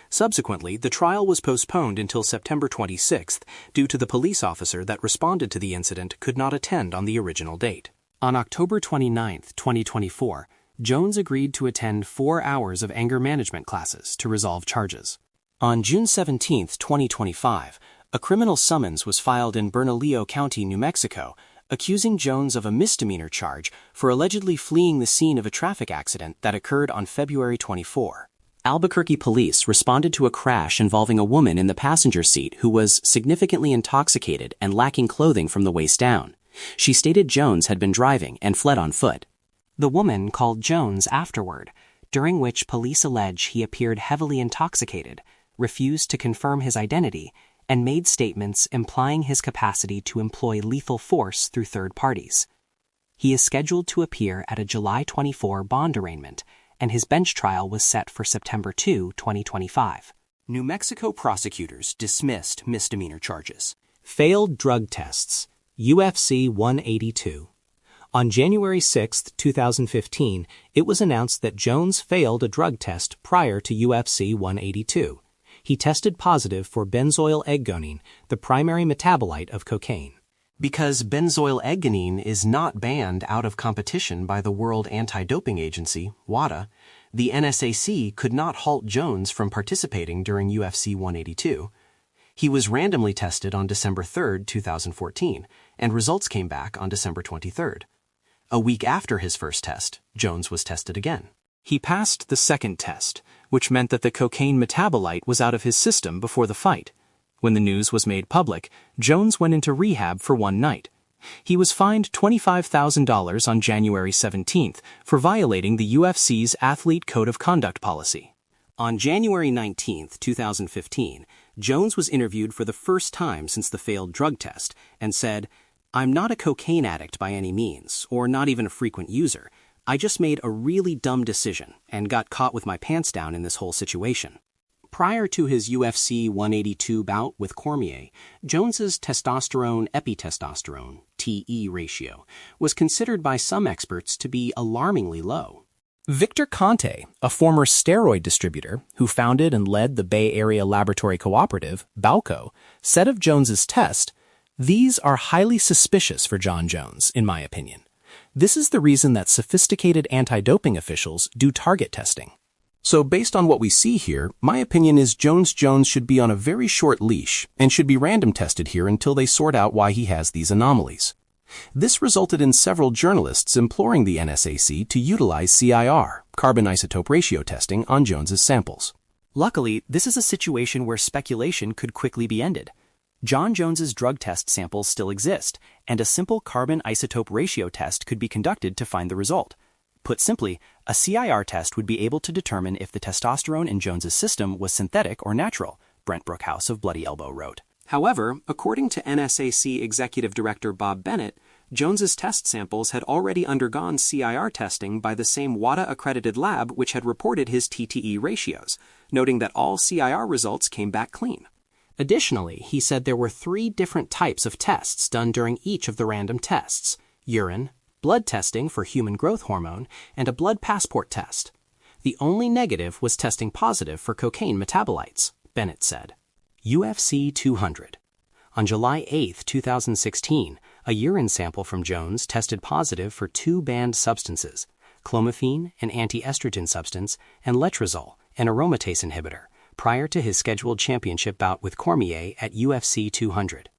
Subsequently, the trial was postponed until September 26th due to the police officer that responded to the incident could not attend on the original date. On October 29, 2024, Jones agreed to attend 4 hours of anger management classes to resolve charges. On June 17, 2025, a criminal summons was filed in Bernalillo County, New Mexico, accusing Jones of a misdemeanor charge for allegedly fleeing the scene of a traffic accident that occurred on February 24. Albuquerque police responded to a crash involving a woman in the passenger seat who was significantly intoxicated and lacking clothing from the waist down. She stated Jones had been driving and fled on foot. The woman called Jones afterward, during which police allege he appeared heavily intoxicated, refused to confirm his identity, and made statements implying his capacity to employ lethal force through third parties. He is scheduled to appear at a July 24 bond arraignment, and his bench trial was set for September 2, 2025. New Mexico prosecutors dismissed misdemeanor charges. Failed drug tests. UFC 182. On January 6, 2015, it was announced that Jones failed a drug test prior to UFC 182. He tested positive for benzoyl L-guanine, the primary metabolite of cocaine. Because benzoyl L-guanine is not banned out of competition by the World Anti-Doping Agency, WADA, the NSAC could not halt Jones from participating during UFC 182. He was randomly tested on December 3, 2014, and results came back on December 23. A week after his first test, Jones was tested again. He passed the second test, which meant that the cocaine metabolite was out of his system before the fight. When the news was made public, Jones went into rehab for one night. He was fined $25,000 on January 17th for violating the UFC's Athlete Code of Conduct policy. On January 19, 2015, Jones was interviewed for the first time since the failed drug test and said, "I'm not a cocaine addict by any means, or not even a frequent user. I just made a really dumb decision and got caught with my pants down in this whole situation." Prior to his UFC 182 bout with Cormier, Jones's testosterone-epitestosterone (TE) ratio was considered by some experts to be alarmingly low. Victor Conte, a former steroid distributor who founded and led the Bay Area laboratory cooperative, Balco, said of Jones's test, "These are highly suspicious for Jon Jones, in my opinion. This is the reason that sophisticated anti-doping officials do target testing." So based on what we see here, my opinion is Jones should be on a very short leash and should be random tested here until they sort out why he has these anomalies. This resulted in several journalists imploring the NSAC to utilize CIR, carbon isotope ratio testing, on Jones's samples. Luckily, this is a situation where speculation could quickly be ended. Jon Jones's drug test samples still exist, and a simple carbon isotope ratio test could be conducted to find the result. Put simply, a CIR test would be able to determine if the testosterone in Jones's system was synthetic or natural, Brent Brookhouse of Bloody Elbow wrote. However, according to NSAC Executive Director Bob Bennett, Jones's test samples had already undergone CIR testing by the same WADA-accredited lab which had reported his TTE ratios, noting that all CIR results came back clean. Additionally, he said there were 3 different types of tests done during each of the random tests: urine, blood testing for human growth hormone, and a blood passport test. The only negative was testing positive for cocaine metabolites, Bennett said. UFC 200. On July 8, 2016, a urine sample from Jones tested positive for 2 banned substances: clomiphene, an anti-estrogen substance, and letrozole, an aromatase inhibitor, prior to his scheduled championship bout with Cormier at UFC 200.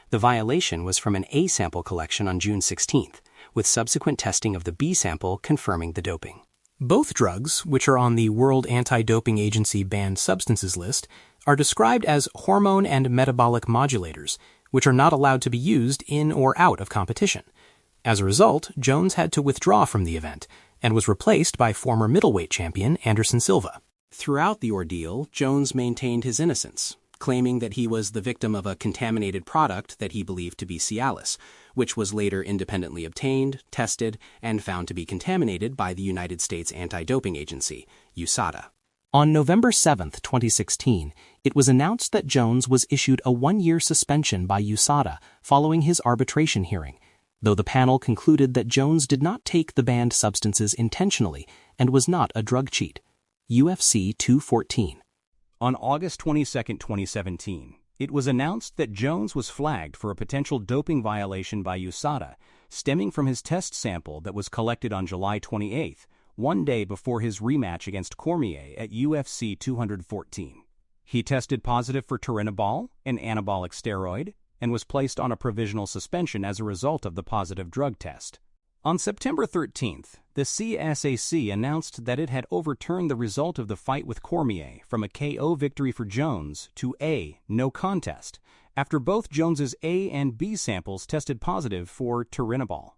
The violation was from an A sample collection on June 16th, with subsequent testing of the B sample confirming the doping. Both drugs, which are on the World Anti-Doping Agency banned substances list, are described as hormone and metabolic modulators, which are not allowed to be used in or out of competition. As a result, Jones had to withdraw from the event and was replaced by former middleweight champion Anderson Silva. Throughout the ordeal, Jones maintained his innocence, claiming that he was the victim of a contaminated product that he believed to be Cialis, which was later independently obtained, tested, and found to be contaminated by the United States Anti-Doping Agency, USADA. On November 7, 2016, it was announced that Jones was issued a 1-year suspension by USADA following his arbitration hearing, though the panel concluded that Jones did not take the banned substances intentionally and was not a drug cheat. UFC 214. On August 22, 2017, it was announced that Jones was flagged for a potential doping violation by USADA, stemming from his test sample that was collected on July 28, one day before his rematch against Cormier at UFC 214. He tested positive for turinabol, an anabolic steroid, and was placed on a provisional suspension as a result of the positive drug test. On September 13th, the CSAC announced that it had overturned the result of the fight with Cormier from a KO victory for Jones to a no contest, after both Jones's A and B samples tested positive for turinabol.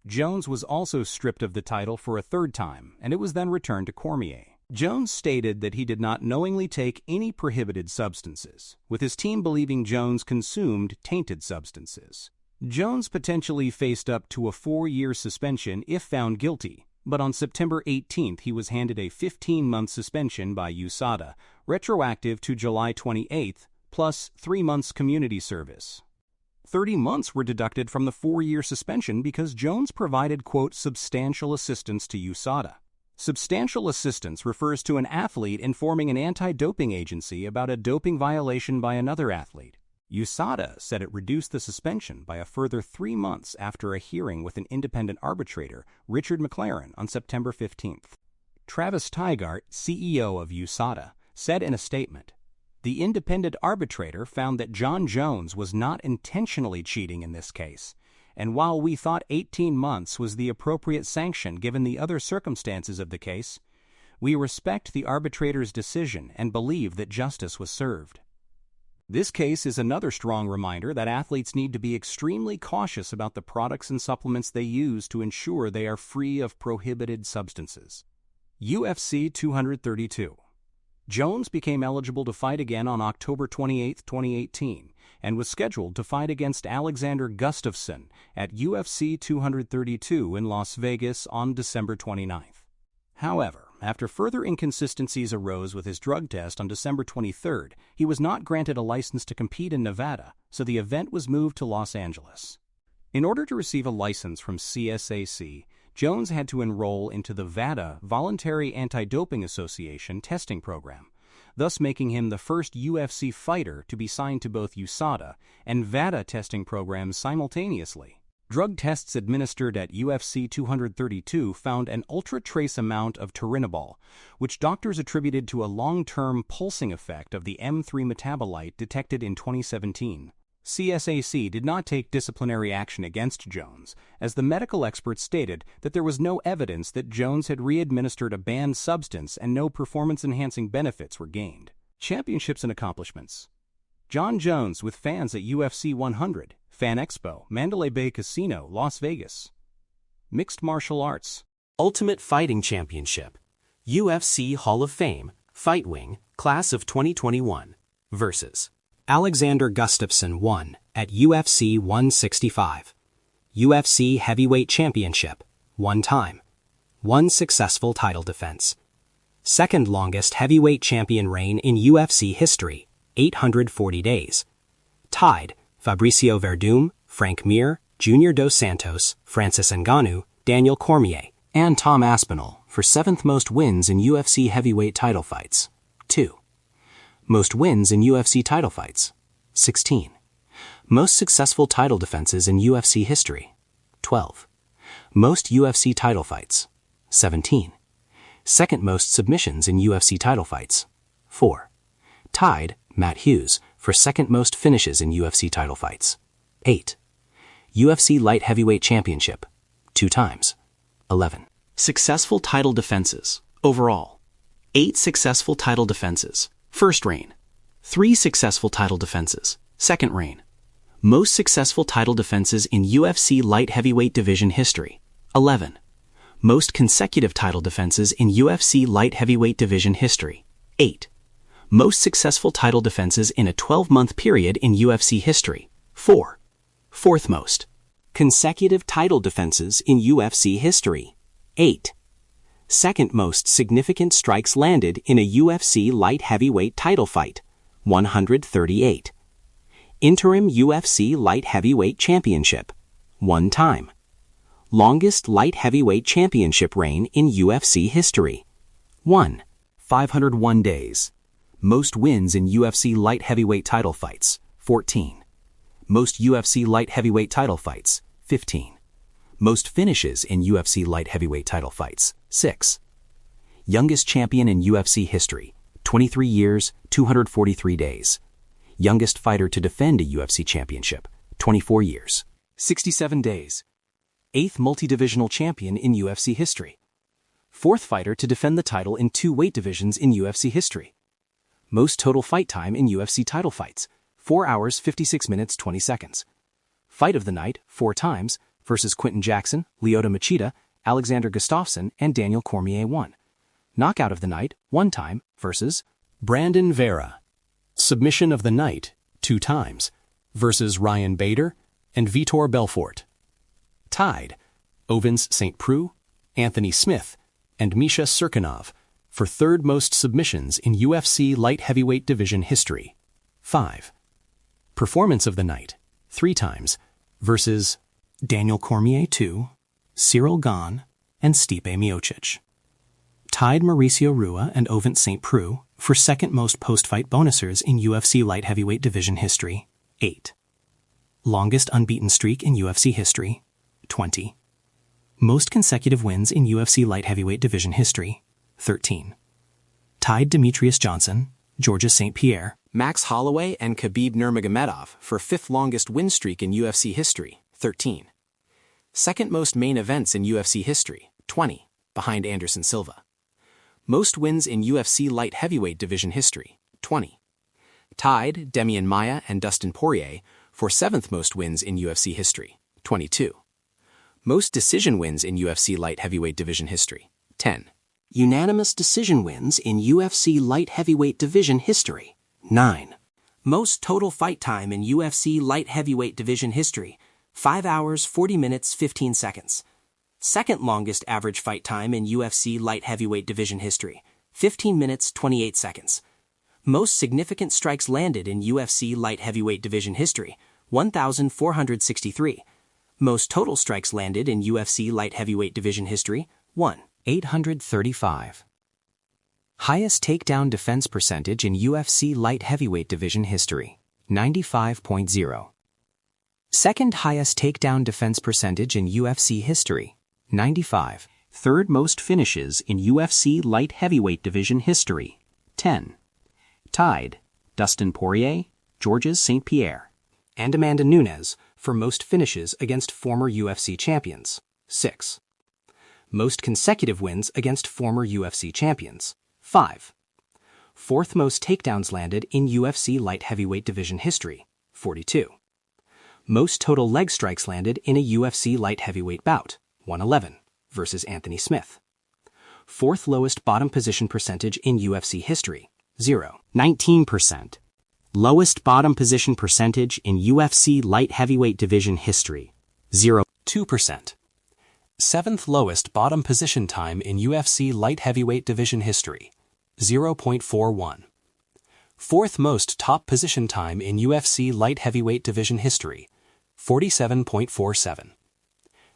Jones was also stripped of the title for a third time, and it was then returned to Cormier. Jones stated that he did not knowingly take any prohibited substances, with his team believing Jones consumed tainted substances. Jones potentially faced up to a 4-year suspension if found guilty, but on September 18th he was handed a 15-month suspension by USADA, retroactive to July 28th, plus 3 months community service. 30 months were deducted from the 4-year suspension because Jones provided, quote, substantial assistance to USADA. Substantial assistance refers to an athlete informing an anti-doping agency about a doping violation by another athlete. USADA said it reduced the suspension by a further 3 months after a hearing with an independent arbitrator, Richard McLaren, on September 15th. Travis Tygart, CEO of USADA, said in a statement, "The independent arbitrator found that Jon Jones was not intentionally cheating in this case, and while we thought 18 months was the appropriate sanction given the other circumstances of the case, we respect the arbitrator's decision and believe that justice was served." This case is another strong reminder that athletes need to be extremely cautious about the products and supplements they use to ensure they are free of prohibited substances. UFC 232. Jones became eligible to fight again on October 28, 2018, and was scheduled to fight against Alexander Gustafsson at UFC 232 in Las Vegas on December 29th. However, after further inconsistencies arose with his drug test on December 23rd, he was not granted a license to compete in Nevada, so the event was moved to Los Angeles. In order to receive a license from CSAC, Jones had to enroll into the VADA Voluntary Anti-Doping Association testing program, thus making him the first UFC fighter to be signed to both USADA and VADA testing programs simultaneously. Drug tests administered at UFC 232 found an ultra-trace amount of turinabol, which doctors attributed to a long-term pulsing effect of the M3 metabolite detected in 2017. CSAC did not take disciplinary action against Jones, as the medical experts stated that there was no evidence that Jones had re-administered a banned substance and no performance-enhancing benefits were gained. Championships and accomplishments. Jon Jones with fans at UFC 100, Fan Expo, Mandalay Bay Casino, Las Vegas. Mixed martial arts. Ultimate Fighting Championship. UFC Hall of Fame, Fight Wing, Class of 2021. Versus Alexander Gustafsson won at UFC 165. UFC Heavyweight Championship, 1 time. 1 successful title defense. Second longest heavyweight champion reign in UFC history, 840 days. Tied Fabricio Verdum, Frank Mir, Junior Dos Santos, Francis Ngannou, Daniel Cormier, and Tom Aspinall for 7th most wins in UFC heavyweight title fights, 2. Most wins in UFC title fights, 16. Most successful title defenses in UFC history, 12. Most UFC title fights, 17. Second most submissions in UFC title fights, 4. Tied Matt Hughes for second most finishes in UFC title fights, 8. UFC Light Heavyweight Championship, 2 times, 11. Successful title defenses, overall, 8 successful title defenses, first reign, 3 successful title defenses, second reign. Most successful title defenses in UFC Light Heavyweight Division history, 11. Most consecutive title defenses in UFC Light Heavyweight Division history, 8. Most successful title defenses in a 12-month period in UFC history, 4. Fourth most. Consecutive title defenses in UFC history, 8. Second most significant strikes landed in a UFC light heavyweight title fight, 138. Interim UFC light heavyweight championship, 1 time. Longest light heavyweight championship reign in UFC history, 1. 501 days. Most wins in UFC light heavyweight title fights, 14. Most UFC light heavyweight title fights, 15. Most finishes in UFC light heavyweight title fights, 6. Youngest champion in UFC history, 23 years, 243 days. Youngest fighter to defend a UFC championship, 24 years, 67 days. 8th multi-divisional champion in UFC history. 4th fighter to defend the title in 2 weight divisions in UFC history. Most total fight time in UFC title fights, 4 hours 56 minutes 20 seconds. Fight of the night, 4 times, versus Quinton Jackson, Lyoto Machida, Alexander Gustafsson, and Daniel Cormier 1. Knockout of the night, 1 time, versus Brandon Vera. Submission of the night, 2 times, versus Ryan Bader and Vitor Belfort. Tied, Ovens St. Preux, Anthony Smith, and Misha Serkinov for 3rd most submissions in UFC light heavyweight division history, 5. Performance of the night, 3 times, versus Daniel Cormier 2, Cyril Gane, and Stipe Miocic. Tied Maurício Rua and Ovens St. Preux for 2nd most post-fight bonusers in UFC light heavyweight division history, 8. Longest unbeaten streak in UFC history, 20. Most consecutive wins in UFC light heavyweight division history, 13. Tied Demetrius Johnson, Georges St. Pierre, Max Holloway, and Khabib Nurmagomedov for 5th longest win streak in UFC history, 13. 2nd most main events in UFC history, 20, behind Anderson Silva. Most wins in UFC light heavyweight division history, 20. Tied Demian Maia and Dustin Poirier for 7th most wins in UFC history, 22. Most decision wins in UFC light heavyweight division history, 10. Unanimous decision wins in UFC light heavyweight division history, 9. most total fight time in UFC light heavyweight division history, 5 hours 40 minutes 15 seconds. 2nd longest average fight time in UFC light heavyweight division history, 15 minutes 28 seconds. Most significant strikes landed in UFC light heavyweight division history, 1,463. Most total strikes landed in UFC light heavyweight division history, 1,835. Highest takedown defense percentage in UFC light heavyweight division history, 95.0. 2nd highest takedown defense percentage in UFC history, 95. 3rd most finishes in UFC light heavyweight division history, 10. Tied, Dustin Poirier, Georges St. Pierre, and Amanda Nunes for most finishes against former UFC champions, 6. Most consecutive wins against former UFC champions, 5. 4th most takedowns landed in UFC light heavyweight division history, 42. Most total leg strikes landed in a UFC light heavyweight bout, 111, versus Anthony Smith. 4th lowest bottom position percentage in UFC history, 0, 19%. Lowest bottom position percentage in UFC light heavyweight division history, 0, 2%. 7th lowest bottom position time in UFC light heavyweight division history, 0.41. 4th most top position time in UFC light heavyweight division history, 47.47.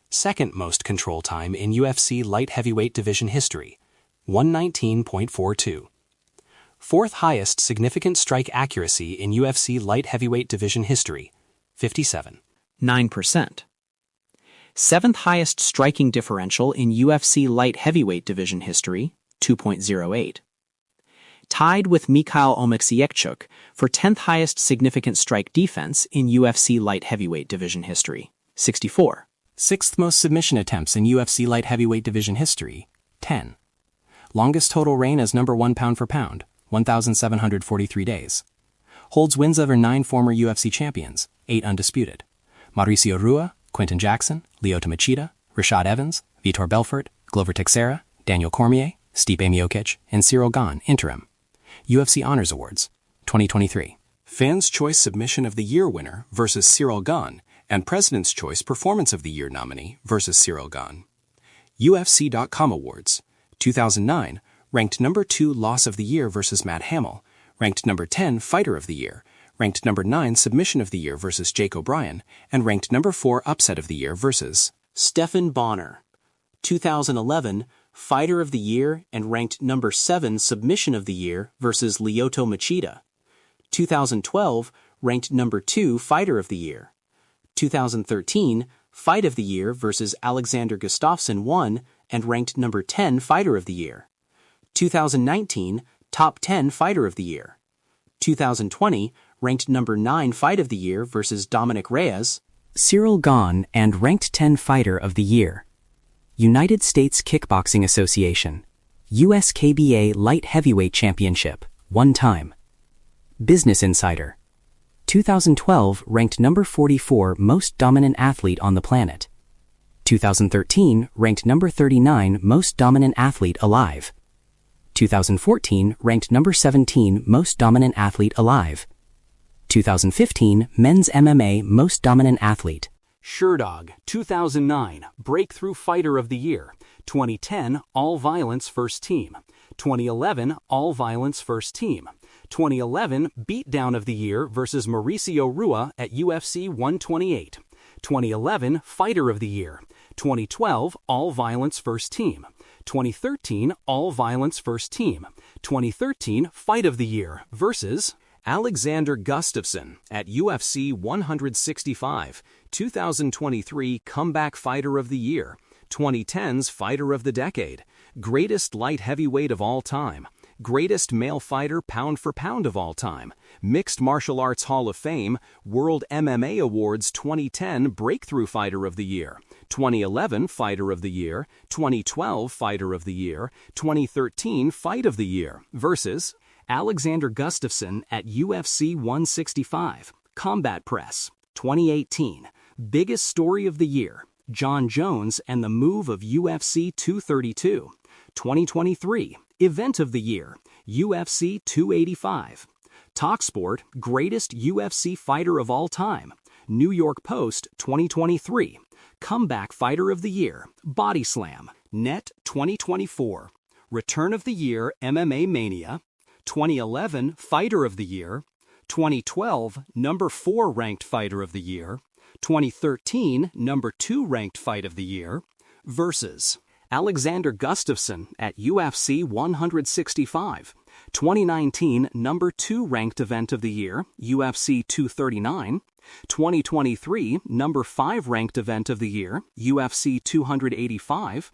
2nd most control time in UFC light heavyweight division history, 119.42. 4th highest significant strike accuracy in UFC light heavyweight division history, 57. 9%. 7th highest striking differential in UFC light heavyweight division history, 2.08. Tied with Mikhail Oleksiejczuk for 10th highest significant strike defense in UFC light heavyweight division history, 64. 6th most submission attempts in UFC light heavyweight division history, 10. Longest total reign as number 1 pound for pound, 1,743 days. Holds wins over 9 former UFC champions, 8 undisputed. Maurício Rua, Quinton Jackson, Lyoto Machida, Rashad Evans, Vitor Belfort, Glover Teixeira, Daniel Cormier, Stipe Miocic, and Cyril Gane, interim. UFC Honors Awards, 2023. Fans' Choice Submission of the Year winner versus Cyril Gane, and President's Choice Performance of the Year nominee versus Cyril Gane. UFC.com Awards, 2009, ranked number 2 Loss of the Year versus Matt Hamill, ranked number 10 Fighter of the Year, ranked number 9 Submission of the Year versus Jake O'Brien, and ranked number 4 Upset of the Year versus Stephan Bonnar. 2011, Fighter of the Year and ranked number 7 Submission of the Year versus Lyoto Machida. 2012, ranked number 2 Fighter of the Year. 2013, Fight of the Year versus Alexander Gustafsson won and ranked number 10 Fighter of the Year. 2019, Top 10 Fighter of the Year. 2020, ranked number 9 Fight of the Year versus Dominic Reyes. Cyril Gahn and ranked 10 Fighter of the Year. United States Kickboxing Association, USKBA Light Heavyweight Championship, 1 time. Business Insider, 2012 ranked number 44 most dominant athlete on the planet. 2013 ranked number 39 most dominant athlete alive. 2014 ranked number 17 most dominant athlete alive. 2015 men's MMA most dominant athlete. Sherdog, 2009, Breakthrough Fighter of the Year. 2010, All Violence First Team. 2011, All Violence First Team. 2011, Beatdown of the Year versus Maurício Rua at UFC 128. 2011, Fighter of the Year. 2012, All Violence First Team. 2013, All Violence First Team. 2013, Fight of the Year versus Alexander Gustafsson at UFC 165, 2023 Comeback Fighter of the Year, 2010's Fighter of the Decade, Greatest Light Heavyweight of All Time, Greatest Male Fighter Pound for Pound of All Time, Mixed Martial Arts Hall of Fame, World MMA Awards 2010 Breakthrough Fighter of the Year, 2011 Fighter of the Year, 2012 Fighter of the Year, 2013 Fight of the Year versus Alexander Gustafsson at UFC 165, Combat Press, 2018, Biggest Story of the Year, Jon Jones and the Move of UFC 232, 2023, Event of the Year, UFC 285, TalkSport, Greatest UFC Fighter of All Time, New York Post, 2023, Comeback Fighter of the Year, Body Slam, Net 2024, Return of the Year, MMA Mania, 2011 Fighter of the Year, 2012 number 4 ranked Fighter of the Year, 2013 number 2 ranked Fight of the Year versus Alexander Gustafsson at UFC 165, 2019 number 2 ranked Event of the Year, UFC 239, 2023 number 5 ranked Event of the Year, UFC 285,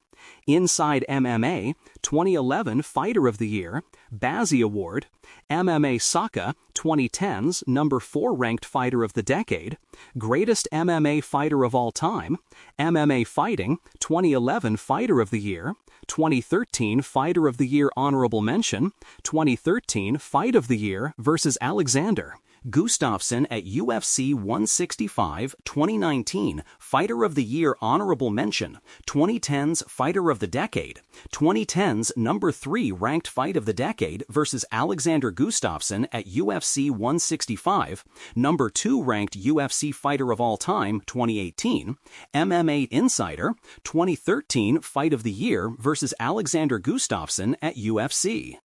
Inside MMA, 2011 Fighter of the Year, Bazzi Award, MMA Saka, 2010's number 4 ranked Fighter of the Decade, Greatest MMA Fighter of All Time, MMA Fighting, 2011 Fighter of the Year, 2013 Fighter of the Year Honorable Mention, 2013 Fight of the Year versus Alexander Gustafsson at UFC 165, 2019 Fighter of the Year Honorable Mention, 2010's Fighter of the Decade, 2010's number 3 ranked Fight of the Decade versus Alexander Gustafsson at UFC 165, number 2 ranked UFC Fighter of All Time, 2018, MMA Insider, 2013 Fight of the Year versus Alexander Gustafsson at UFC.